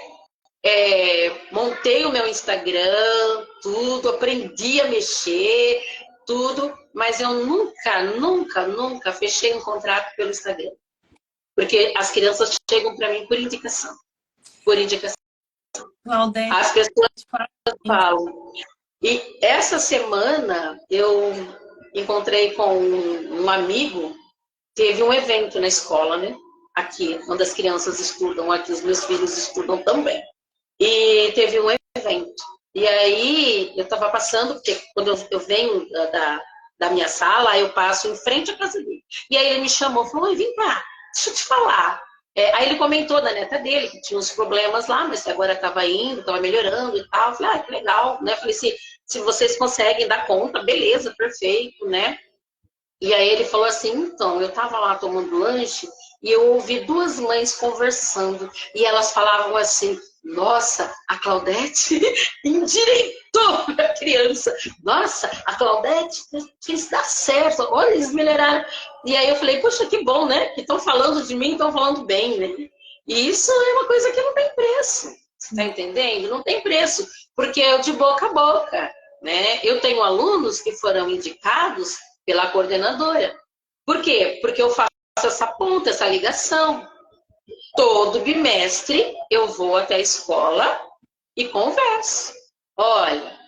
montei o meu Instagram, tudo, aprendi a mexer, tudo, mas eu nunca fechei um contrato pelo Instagram. Porque as crianças chegam para mim por indicação. Por indicação. Claudete, As pessoas falam. E essa semana eu encontrei com um amigo, teve um evento na escola, né? Aqui, onde as crianças estudam, aqui os meus filhos estudam também. E teve um evento. E aí eu estava passando, porque quando eu venho da minha sala, eu passo em frente à casa dele. E aí ele me chamou, falou, vem cá, deixa eu te falar. Aí ele comentou da neta dele, que tinha uns problemas lá, mas que agora estava indo, estava melhorando e tal. Eu falei, que legal, né? Eu falei, se vocês conseguem dar conta, beleza, perfeito, né? E aí ele falou assim, então, eu estava lá tomando lanche e eu ouvi duas mães conversando e elas falavam assim, nossa, a Claudete endireitou a criança. Nossa, a Claudete fez dar certo. Olha, eles melhoraram. E aí eu falei, poxa, que bom, né? Que estão falando de mim, estão falando bem, né? E isso é uma coisa que não tem preço. Você tá entendendo? Não tem preço. Porque é de boca a boca, né? Eu tenho alunos que foram indicados pela coordenadora. Por quê? Porque eu faço essa ponta, essa ligação. Todo bimestre eu vou até a escola e converso. Olha,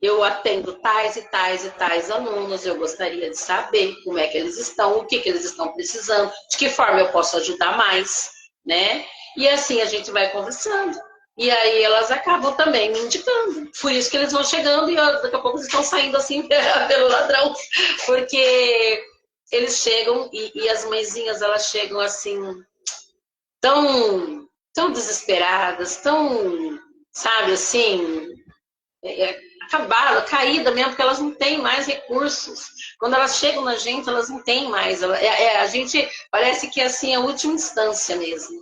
eu atendo tais e tais e tais alunos, eu gostaria de saber como é que eles estão, o que eles estão precisando, de que forma eu posso ajudar mais, né? E assim a gente vai conversando. E aí elas acabam também me indicando. Por isso que eles vão chegando e daqui a pouco eles estão saindo assim pelo ladrão. Porque eles chegam e as mãezinhas, elas chegam assim tão desesperadas, tão, sabe, assim, acabadas, caídas mesmo, porque elas não têm mais recursos. Quando elas chegam na gente, elas não têm mais. A gente parece que assim, é a última instância mesmo.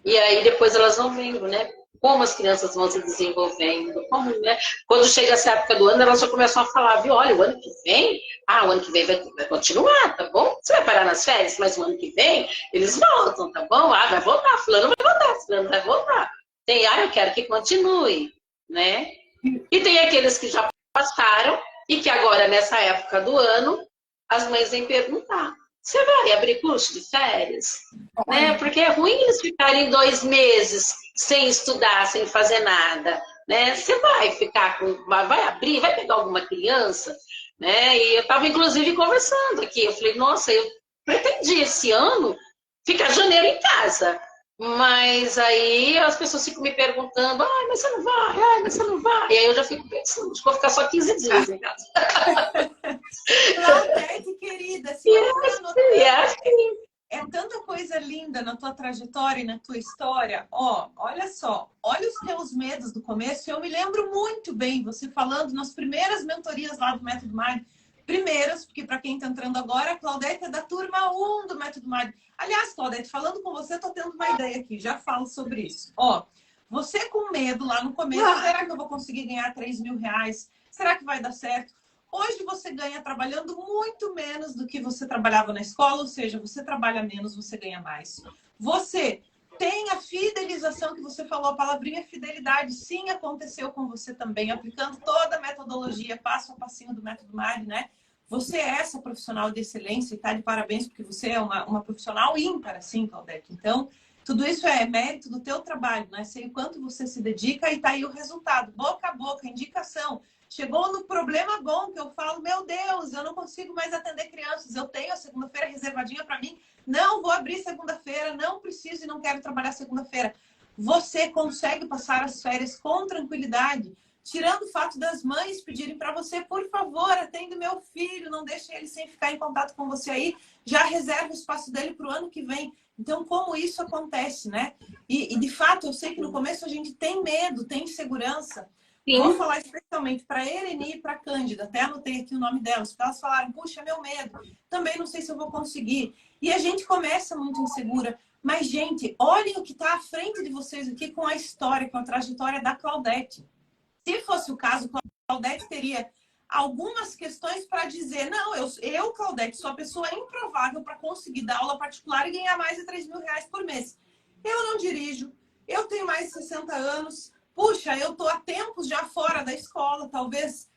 E aí depois elas vão vendo, né? Como as crianças vão se desenvolvendo, como, né? Quando chega essa época do ano, elas já começam a falar, viu, olha, o ano que vem, o ano que vem vai continuar, tá bom? Você vai parar nas férias, mas o ano que vem eles voltam, tá bom? Vai voltar, fulano vai voltar, fulano vai voltar. Tem, eu quero que continue, né? E tem aqueles que já passaram e que agora, nessa época do ano, as mães vêm perguntar, você vai abrir curso de férias? Né? Porque é ruim eles ficarem 2 meses sem estudar, sem fazer nada. Né? Você vai ficar vai abrir, vai pegar alguma criança, né? E eu estava inclusive conversando aqui. Eu falei, nossa, eu pretendi esse ano ficar janeiro em casa. Mas aí as pessoas ficam me perguntando, mas você não vai, mas você não vai. E aí eu já fico pensando, acho que vou ficar só 15 dias em casa. Claudete, querida, se é tanta coisa linda na tua trajetória e na tua história. Olha só, olha os teus medos do começo. Eu me lembro muito bem você falando nas primeiras mentorias lá do Método MAD. Primeiras, porque para quem está entrando agora, a Claudete é da turma 1 do Método MAD. Aliás, Claudete, falando com você, estou tendo uma ideia aqui, já falo sobre isso. Você com medo lá no começo, será que eu vou conseguir ganhar 3 mil reais? Será que vai dar certo? Hoje você ganha trabalhando muito menos do que você trabalhava na escola, ou seja, você trabalha menos, você ganha mais. Você tem a fidelização que você falou, a palavrinha fidelidade, sim, aconteceu com você também, aplicando toda a metodologia, passo a passinho do Método MAD, né? Você é essa profissional de excelência e tá de parabéns, porque você é uma profissional ímpar, assim, Claudete. Então, tudo isso é mérito do teu trabalho, né? Sei o quanto você se dedica e tá aí o resultado, boca a boca, indicação. Chegou no problema bom, que eu falo, meu Deus, eu não consigo mais atender crianças, eu tenho a segunda-feira reservadinha para mim, não vou abrir segunda-feira, não preciso e não quero trabalhar segunda-feira. Você consegue passar as férias com tranquilidade, tirando o fato das mães pedirem para você, por favor, atende meu filho, não deixe ele sem ficar em contato com você aí, já reserva o espaço dele para o ano que vem. Então, como isso acontece, né? E de fato, eu sei que no começo a gente tem medo, tem insegurança, Vou Sim. falar especialmente para Ereni e para Cândida, até anotei aqui o nome delas, porque elas falaram, puxa, meu medo, também não sei se eu vou conseguir. E a gente começa muito insegura, mas, gente, olhem o que está à frente de vocês aqui com a história, com a trajetória da Claudete. Se fosse o caso, Claudete teria algumas questões para dizer, não, Claudete, sou a pessoa improvável para conseguir dar aula particular e ganhar mais de R$ 3.000 por mês. Eu não dirijo, eu tenho mais de 60 anos, puxa, eu estou há tempos já fora da escola, talvez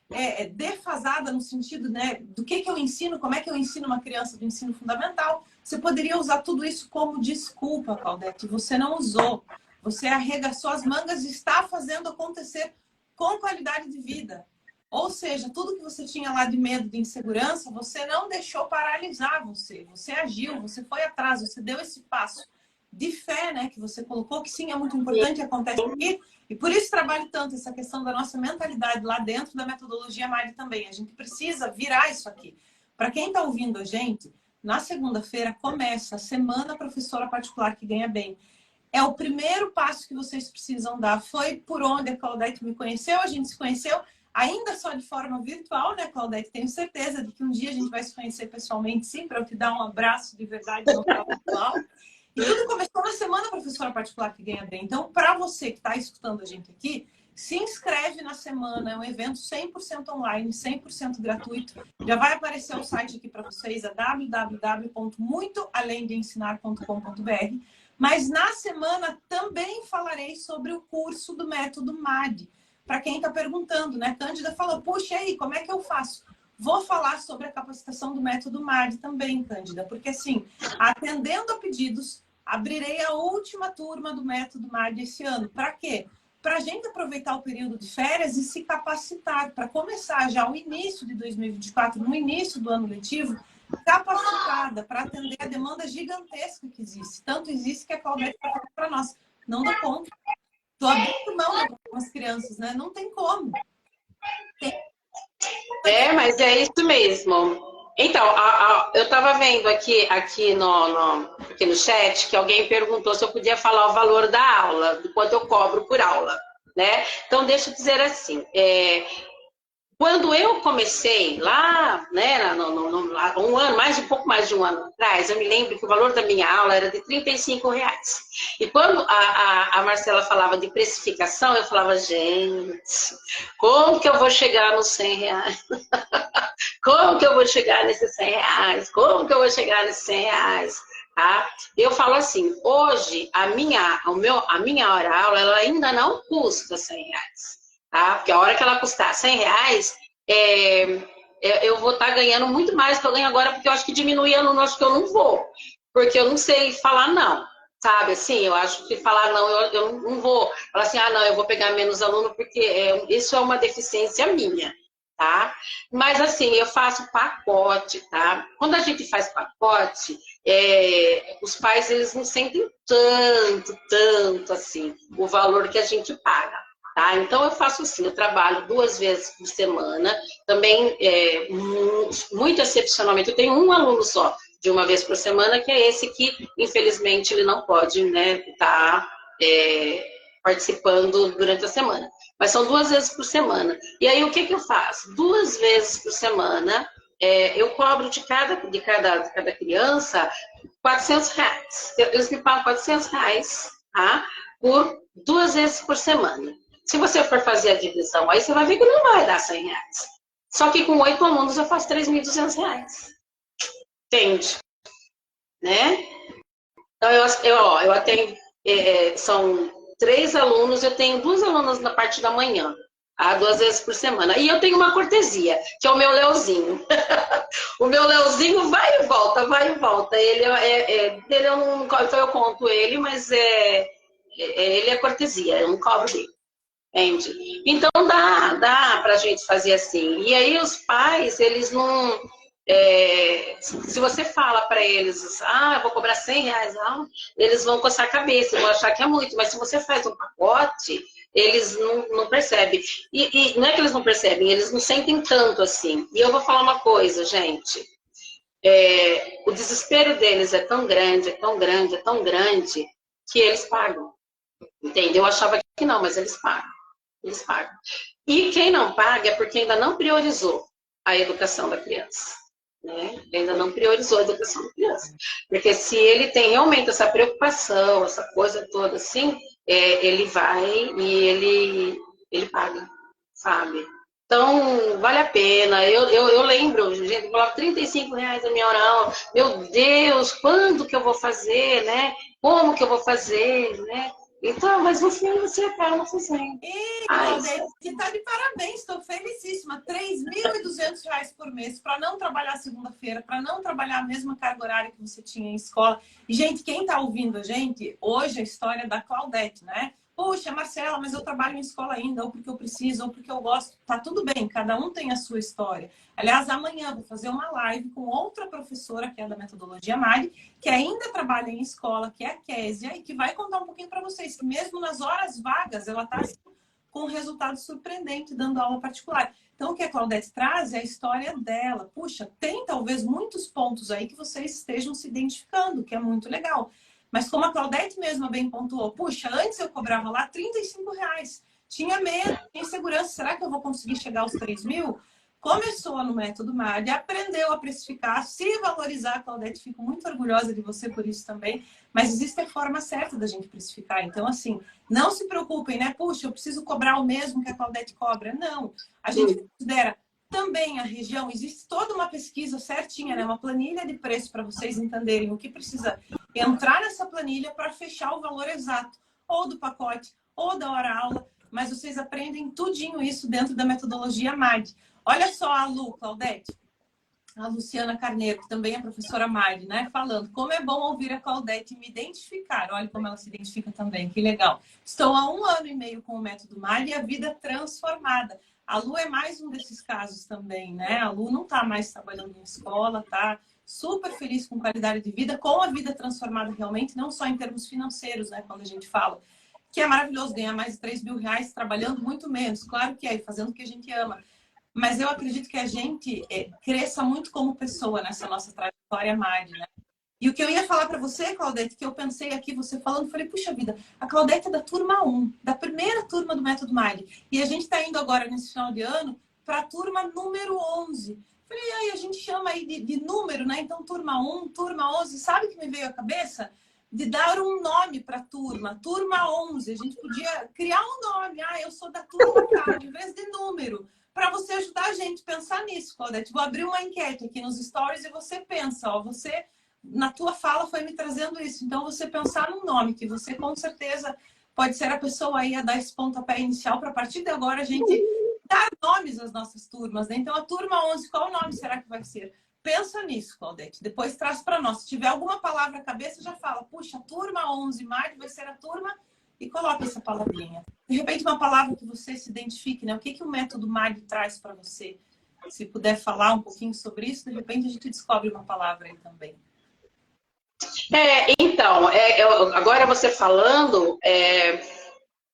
defasada no sentido, né, do que eu ensino, como é que eu ensino uma criança do ensino fundamental. Você poderia usar tudo isso como desculpa, Claudete, você não usou. Você arregaçou as mangas e está fazendo acontecer com qualidade de vida. Ou seja, tudo que você tinha lá de medo, de insegurança, você não deixou paralisar você. Você agiu, você foi atrás, você deu esse passo de fé, né, que você colocou, que sim, é muito importante, acontece aqui. E por isso trabalho tanto essa questão da nossa mentalidade lá dentro da metodologia MAD também. A gente precisa virar isso aqui. Para quem está ouvindo a gente, na segunda-feira começa a Semana Professora Particular que Ganha Bem. É o primeiro passo que vocês precisam dar. Foi por onde a Claudete me conheceu, a gente se conheceu, ainda só de forma virtual, né, Claudete? Tenho certeza de que um dia a gente vai se conhecer pessoalmente, sim, para eu te dar um abraço de verdade no virtual. E tudo começou na Semana Professora Particular que Ganha Bem. Então, para você que está escutando a gente aqui, se inscreve na semana, é um evento 100% online, 100% gratuito. Já vai aparecer o site aqui para vocês, é www.muitoalemdeensinar.com.br. Mas na semana também falarei sobre o curso do método MAD. Para quem está perguntando, né? Cândida falou, puxa, e aí, como é que eu faço? Vou falar sobre a capacitação do método MAD também, Cândida, porque assim, atendendo a pedidos, abrirei a última turma do método MAD esse ano. Para quê? Para a gente aproveitar o período de férias e se capacitar, para começar já o início de 2024, no início do ano letivo, capacitada para atender a demanda gigantesca que existe. Tanto existe que a Claudete está falando para nós. Não dou conta. Estou abrindo mão de algumas crianças, né? Não tem como. Mas é isso mesmo. Então, eu estava vendo aqui no chat que alguém perguntou se eu podia falar o valor da aula, do quanto eu cobro por aula, né? Então, deixa eu dizer assim, quando eu comecei lá, né, um pouco mais de um ano atrás, eu me lembro que o valor da minha aula era de R$ 35. E quando a Marcela falava de precificação, eu falava, gente, como que eu vou chegar nos R$ 100? Como que eu vou chegar nesses R$ 100? Como que eu vou chegar nesses R$ 100? Tá? Eu falo assim, hoje a minha hora-aula ela ainda não custa R$ 100. Tá? Porque a hora que ela custar R$ 100, eu vou estar ganhando muito mais que eu ganho agora, porque eu acho que diminui aluno, acho que eu não vou. Porque eu não sei falar não, sabe? Assim, eu acho que falar não, eu não vou. Falar assim, não, eu vou pegar menos aluno, porque isso é uma deficiência minha, tá? Mas assim, eu faço pacote, tá? Quando a gente faz pacote, os pais, eles não sentem tanto, assim, o valor que a gente paga. Tá? Então, eu faço assim, eu trabalho 2 vezes por semana, também, muito excepcionalmente, eu tenho um aluno só, de 1 vez por semana, que é esse que, infelizmente, ele não pode, né, estar participando durante a semana. Mas são 2 vezes por semana. E aí, o que eu faço? 2 vezes por semana, eu cobro de cada criança R$ 400. Eles me pagam R$ 400, tá? Por 2 vezes por semana. Se você for fazer a divisão, aí você vai ver que não vai dar R$ 100. Só que com 8 alunos eu faço R$ 3.200. Entende? Né? Então, eu atendo, são 3 alunos, eu tenho 2 alunas na parte da manhã, 2 vezes por semana. E eu tenho uma cortesia, que é o meu Leozinho. O meu Leozinho vai e volta. Ele eu não, então eu conto ele, mas ele é cortesia, eu não cobro dele. Entende? Então dá pra gente fazer assim. E aí os pais, eles não... se você fala para eles, eu vou cobrar R$ 100, eles vão coçar a cabeça, vão achar que é muito. Mas se você faz um pacote, eles não percebem. E não é que eles não percebem, eles não sentem tanto assim. E eu vou falar uma coisa, gente. O desespero deles é tão grande, que eles pagam. Entendeu? Eu achava que não, mas eles pagam. eles pagam. E quem não paga é porque ainda não priorizou a educação da criança. Né? Ainda não priorizou a educação da criança. Porque se ele tem realmente essa preocupação, essa coisa toda assim, ele vai e ele paga, sabe? Então, vale a pena. Eu lembro, gente, eu falava R$ 35 a minha hora aula. Meu Deus, quando que eu vou fazer, né? Como que eu vou fazer, né? Então, mas no fim você acaba fazendo. E, Ai, Claudete, você está de parabéns, estou felicíssima. R$ 3.200 por mês para não trabalhar segunda-feira, para não trabalhar a mesma carga horária que você tinha em escola. E, gente, quem está ouvindo a gente, hoje a história da Claudete, né? Poxa, Marcela, mas eu trabalho em escola ainda, ou porque eu preciso, ou porque eu gosto. Tá tudo bem, cada um tem a sua história. Aliás, amanhã vou fazer uma live com outra professora, que é da metodologia Mari, que ainda trabalha em escola, que é a Késia, e que vai contar um pouquinho para vocês, que mesmo nas horas vagas, ela está com um resultado surpreendente dando aula particular. Então, o que a Claudete traz é a história dela. Puxa, tem talvez muitos pontos aí que vocês estejam se identificando, que é muito legal. Mas como a Claudete mesma bem pontuou, puxa, antes eu cobrava lá R$ 35. Tinha medo, tinha insegurança. Será que eu vou conseguir chegar aos 3.000? Começou no método MAD, aprendeu a precificar, se valorizar. Claudete, fico muito orgulhosa de você por isso também. Mas existe a forma certa da gente precificar. Então, assim, não se preocupem, né? Puxa, eu preciso cobrar o mesmo que a Claudete cobra. Não. A gente considera também a região. Existe toda uma pesquisa certinha, né? Uma planilha de preço para vocês entenderem o que precisa entrar nessa planilha para fechar o valor exato, ou do pacote, ou da hora-aula, mas vocês aprendem tudinho isso dentro da metodologia MAD. Olha só a Lu, Claudete, a Luciana Carneiro, que também é professora MAD, né? Falando, como é bom ouvir a Claudete me identificar. Olha como ela se identifica também, que legal. Estou há 1 ano e meio com o método MAD e a vida transformada. A Lu é mais um desses casos também, né? A Lu não está mais trabalhando em escola, tá super feliz com qualidade de vida, com a vida transformada realmente, não só em termos financeiros, né? Quando a gente fala que é maravilhoso ganhar mais de R$ 3.000 trabalhando muito menos, claro que é, e fazendo o que a gente ama. Mas eu acredito que a gente cresça muito como pessoa nessa nossa trajetória MAD, né? E o que eu ia falar para você, Claudete, que eu pensei aqui, você falando, falei, puxa vida, a Claudete é da turma 1, da primeira turma do Método MAD. E a gente está indo agora, nesse final de ano, para a turma número 11. Falei, aí a gente chama aí de número, né? Então, turma 1, turma 11, sabe o que me veio à cabeça? De dar um nome para a turma 11. A gente podia criar um nome, eu sou da turma tal, em vez de número, para você ajudar a gente a pensar nisso, Claudete. Vou abrir uma enquete aqui nos stories e você pensa, você, na tua fala, foi me trazendo isso. Então, você pensar num nome que você, com certeza, pode ser a pessoa aí a dar esse pontapé inicial para, a partir de agora, a gente dar nomes às nossas turmas, né? Então, a turma 11, qual nome será que vai ser? Pensa nisso, Claudete. Depois traz para nós. Se tiver alguma palavra na cabeça, já fala. Puxa, a turma 11 MAD vai ser a turma, e coloca essa palavrinha. De repente, uma palavra que você se identifique, né? O que o método MAD traz para você? Se puder falar um pouquinho sobre isso, de repente a gente descobre uma palavra aí também. Então, agora você falando,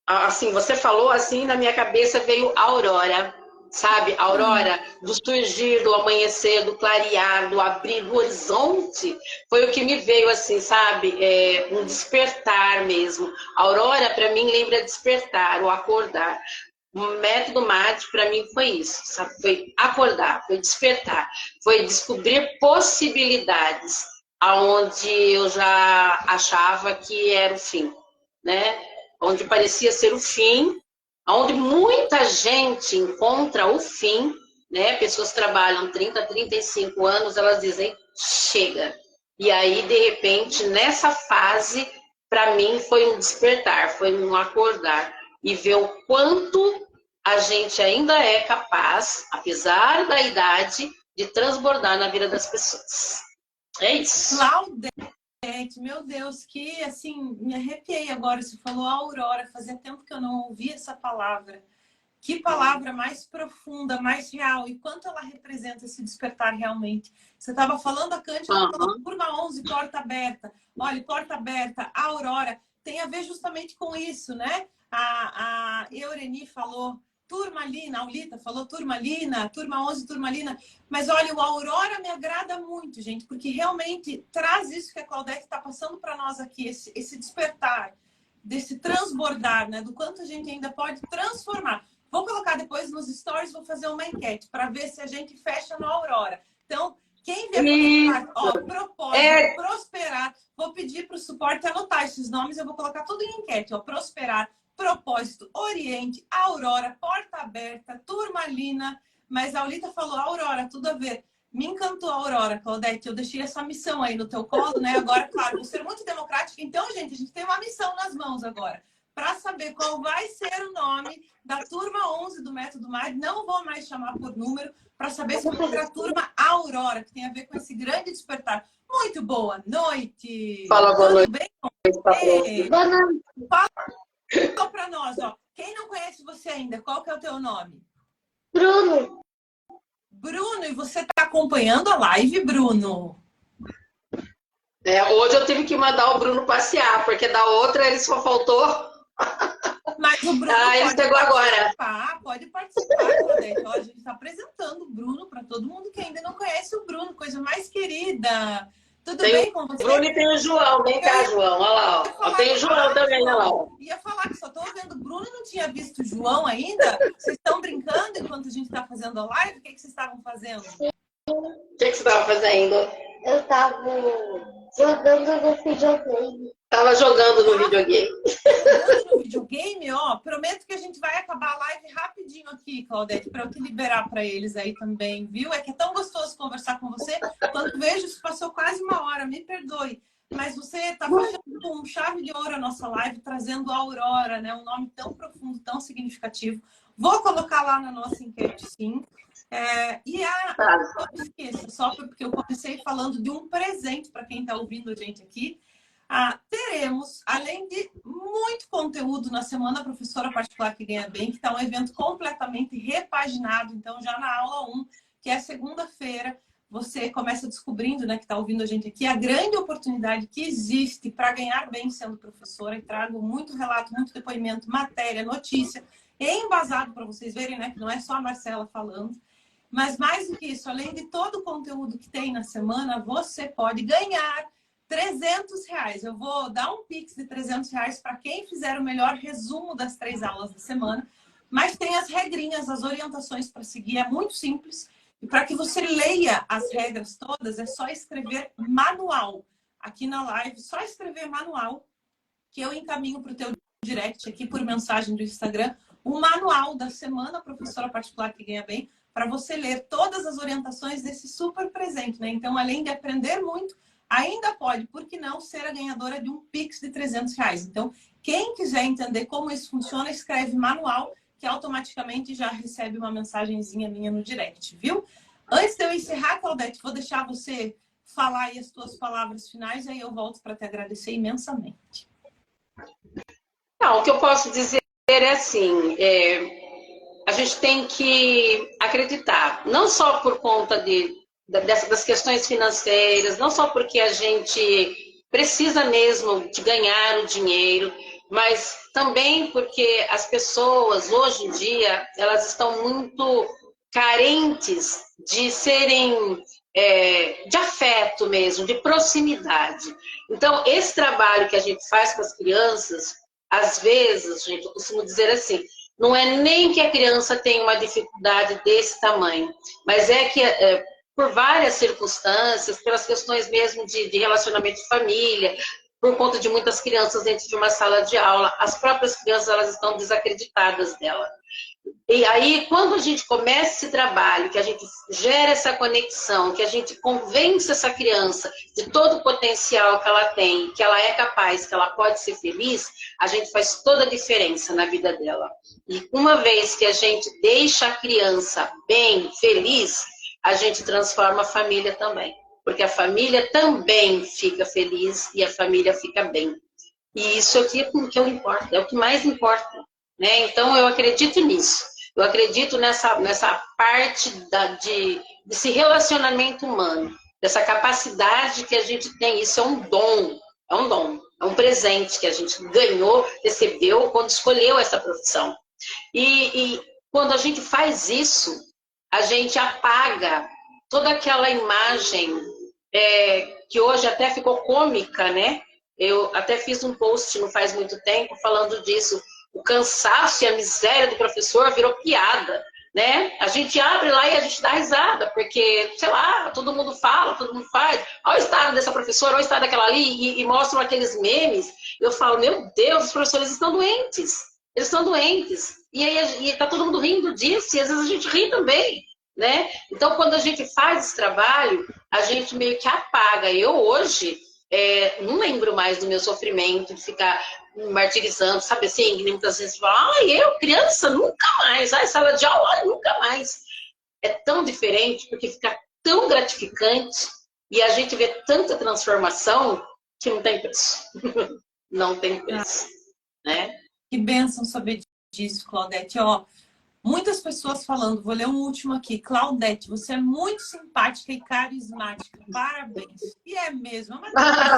assim, você falou assim, na minha cabeça veio Aurora, sabe? Aurora, do surgir, do amanhecer, do clarear, do abrir do horizonte, foi o que me veio assim, sabe? Um despertar mesmo. Aurora, para mim, lembra despertar, o acordar. O método MAD, para mim, foi isso, sabe? Foi acordar, foi despertar, foi descobrir possibilidades, aonde eu já achava que era o fim, né? Onde parecia ser o fim, onde muita gente encontra o fim, né? Pessoas que trabalham 30, 35 anos, elas dizem, chega. E aí, de repente, nessa fase, para mim, foi um despertar, foi um acordar. E ver o quanto a gente ainda é capaz, apesar da idade, de transbordar na vida das pessoas. É isso. Claudete, meu Deus, que assim, me arrepiei agora. Você falou Aurora, fazia tempo que eu não ouvia essa palavra. Que palavra mais profunda, mais real. E quanto ela representa esse despertar realmente. Você estava falando, a Cândida falou, turma 11, porta aberta. Olha, porta aberta, a Aurora, tem a ver justamente com isso, né? A Eureni falou, turmalina, a Aulita falou turmalina, turma 11, turmalina. Mas olha, o Aurora me agrada muito, gente, porque realmente traz isso que a Claudete está passando para nós aqui, esse despertar. desse transbordar, né? Do quanto a gente ainda pode transformar. Vou colocar depois nos stories, vou fazer uma enquete para ver se a gente fecha no Aurora. Então, quem vier propósito, prosperar, vou pedir para o suporte anotar esses nomes, eu vou colocar tudo em enquete, ó, prosperar, propósito, Oriente, Aurora, Porta Aberta, Turmalina, mas a Aulita falou, Aurora, tudo a ver. Me encantou a Aurora, Claudete, eu deixei essa missão aí no teu colo, né? Agora, claro, vou ser muito democrática. Então, gente, a gente tem uma missão nas mãos agora, para saber qual vai ser o nome da turma 11 do Método MAD. Não vou mais chamar por número, para saber se vai ser a turma Aurora, que tem a ver com esse grande despertar. Muito boa noite! Fala, boa noite. Tudo bem? Boa noite. Fala para nós, ó. Quem não conhece você ainda, qual que é o teu nome? Bruno. Bruno, e você está acompanhando a live, Bruno? Hoje eu tive que mandar o Bruno passear, porque da outra ele só faltou. Mas o Bruno ele chegou agora. Pode participar, Claudete. A gente está apresentando o Bruno para todo mundo que ainda não conhece o Bruno, coisa mais querida. Tudo bem com você? Bruno e tem o João, vem cá, João, olha lá. Tem o João também, olha lá. Ia falar que só estou vendo o Bruno e não tinha visto o João ainda. Vocês estão brincando enquanto a gente está fazendo a live? O que vocês estavam fazendo? O que você estava fazendo? Eu estava jogando no videogame. Tava jogando no videogame. Jogando no videogame, ó. Prometo que a gente vai acabar a live rapidinho aqui, Claudete, para eu te liberar para eles aí também, viu? É que é tão gostoso conversar com você. Quando vejo, isso passou quase uma hora, me perdoe. Mas você está fechando com chave de ouro a nossa live, trazendo a Aurora, né? Um nome tão profundo, tão significativo. Vou colocar lá na nossa enquete, sim. Não esqueça, só porque eu comecei falando de um presente para quem está ouvindo a gente aqui. Teremos, além de muito conteúdo na Semana Professora Particular que Ganha Bem, que está um evento completamente repaginado. Então, já na aula 1, que é segunda-feira, você começa descobrindo, né, que está ouvindo a gente aqui, a grande oportunidade que existe para ganhar bem sendo professora. E trago muito relato, muito depoimento, matéria, notícia, embasado para vocês verem, né, que não é só a Marcela falando. Mas mais do que isso, além de todo o conteúdo que tem na semana, você pode ganhar R$300. Eu vou dar um Pix de R$300 para quem fizer o melhor resumo das 3 aulas da semana. Mas tem as regrinhas, as orientações para seguir. É muito simples. E para que você leia as regras todas, é só escrever manual. Aqui na live, só escrever manual, que eu encaminho para o teu direct aqui por mensagem do Instagram, o manual da Semana Professora Particular que Ganha Bem, para você ler todas as orientações desse super presente, né? Então, além de aprender muito, ainda pode, por que não, ser a ganhadora de um Pix de R$300. Então, quem quiser entender como isso funciona, escreve manual, que automaticamente já recebe uma mensagenzinha minha no direct, viu? Antes de eu encerrar, Claudete, vou deixar você falar aí as tuas palavras finais, aí eu volto para te agradecer imensamente. Não, o que eu posso dizer é assim, a gente tem que acreditar, não só por conta das questões financeiras, não só porque a gente precisa mesmo de ganhar o dinheiro, mas também porque as pessoas, hoje em dia, elas estão muito carentes de serem, de afeto mesmo, de proximidade. Então, esse trabalho que a gente faz com as crianças, às vezes, gente, eu costumo dizer assim, não é nem que a criança tenha uma dificuldade desse tamanho, mas é que por várias circunstâncias, pelas questões mesmo de relacionamento de família, por conta de muitas crianças dentro de uma sala de aula, as próprias crianças elas estão desacreditadas dela. E aí, quando a gente começa esse trabalho, que a gente gera essa conexão, que a gente convence essa criança de todo o potencial que ela tem, que ela é capaz, que ela pode ser feliz, a gente faz toda a diferença na vida dela. E uma vez que a gente deixa a criança bem, feliz, a gente transforma a família também. Porque a família também fica feliz e a família fica bem. E isso aqui é o que importa, é o que mais importa. Né? Então, eu acredito nisso. Eu acredito nessa parte desse relacionamento humano, dessa capacidade que a gente tem. Isso é um dom, é um presente que a gente ganhou, recebeu quando escolheu essa profissão. E quando a gente faz isso, a gente apaga toda aquela imagem que hoje até ficou cômica, né? Eu até fiz um post não faz muito tempo falando disso. O cansaço e a miséria do professor virou piada, né? A gente abre lá e a gente dá risada, porque, sei lá, todo mundo fala, todo mundo faz. Olha o estado dessa professora, olha o estado daquela ali, e mostram aqueles memes. Eu falo, meu Deus, os professores estão doentes. Eles estão doentes. E aí tá todo mundo rindo disso, e às vezes a gente ri também, né? Então, quando a gente faz esse trabalho, a gente meio que apaga. Eu hoje não lembro mais do meu sofrimento, de ficar martirizando, sabe assim? Que muitas vezes falam, ai, eu, criança, nunca mais. Ai, sala de aula, ai, nunca mais. É tão diferente, porque fica tão gratificante e a gente vê tanta transformação que não tem preço. Não tem preço, né? Que bênção saber disso, Claudete. Ó, muitas pessoas falando, vou ler um último aqui. Claudete, você é muito simpática e carismática. Parabéns. E é mesmo.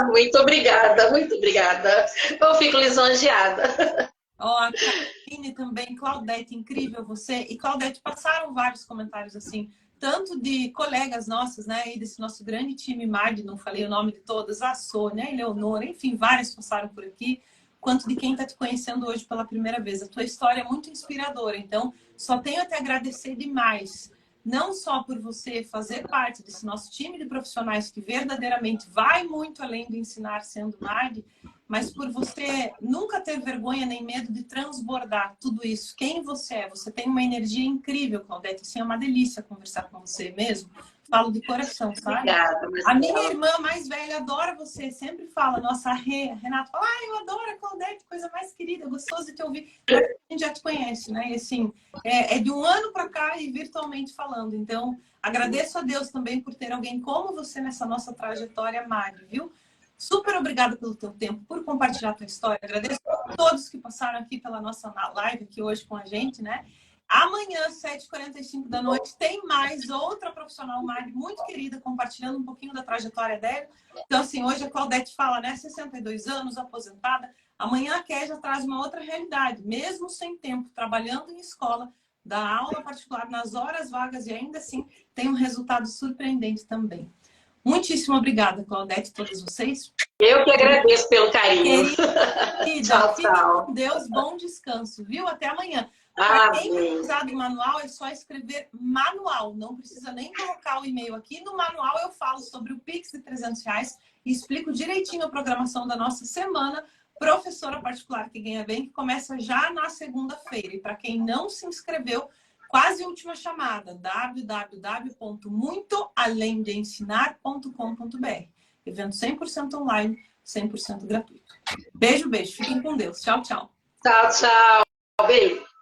Muito obrigada, muito obrigada. Eu fico lisonjeada. Ó, a Karine também, Claudete, incrível você. E Claudete, passaram vários comentários assim, tanto de colegas nossas, né, e desse nosso grande time MAD, não falei o nome de todas, a Sônia, a Eleonora, enfim, várias passaram por aqui, quanto de quem está te conhecendo hoje pela primeira vez. A tua história é muito inspiradora, então só tenho a te agradecer demais, não só por você fazer parte desse nosso time de profissionais que verdadeiramente vai muito além do ensinar sendo MAD, mas por você nunca ter vergonha nem medo de transbordar tudo isso. Quem você é? Você tem uma energia incrível, Claudete. Assim, é uma delícia conversar com você mesmo. Falo de coração, sabe? Obrigada, a minha irmã mais velha adora você. Sempre fala, nossa, a Renata fala, ai, eu adoro a Claudete, coisa mais querida, gostoso de te ouvir. A gente já te conhece, né? E assim, é de um ano para cá e virtualmente falando. Então, agradeço a Deus também por ter alguém como você nessa nossa trajetória, Mari, viu? Super obrigada pelo teu tempo, por compartilhar a tua história. Agradeço a todos que passaram aqui pela nossa live aqui hoje com a gente, né? Amanhã, 7h45 da noite, tem mais outra profissional, Mari, muito querida, compartilhando um pouquinho da trajetória dela. Então, assim, hoje a Claudete fala, né? 62 anos, aposentada. Amanhã a Késia traz uma outra realidade. Mesmo sem tempo, trabalhando em escola, dá aula particular nas horas vagas e ainda assim tem um resultado surpreendente também. Muitíssimo obrigada, Claudete, a todos vocês. Eu que agradeço pelo carinho. Querida, fiquem com Deus, bom descanso, viu? Até amanhã. Para quem precisar do manual, é só escrever manual. Não precisa nem colocar o e-mail aqui. No manual eu falo sobre o Pix de R$300 e explico direitinho a programação da nossa semana. Professora particular que ganha bem, que começa já na segunda-feira. E para quem não se inscreveu, quase última chamada, www.muitoalemdeensinar.com.br. Evento 100% online, 100% gratuito. Beijo, beijo. Fiquem com Deus. Tchau, tchau. Tchau, tchau. Beijo.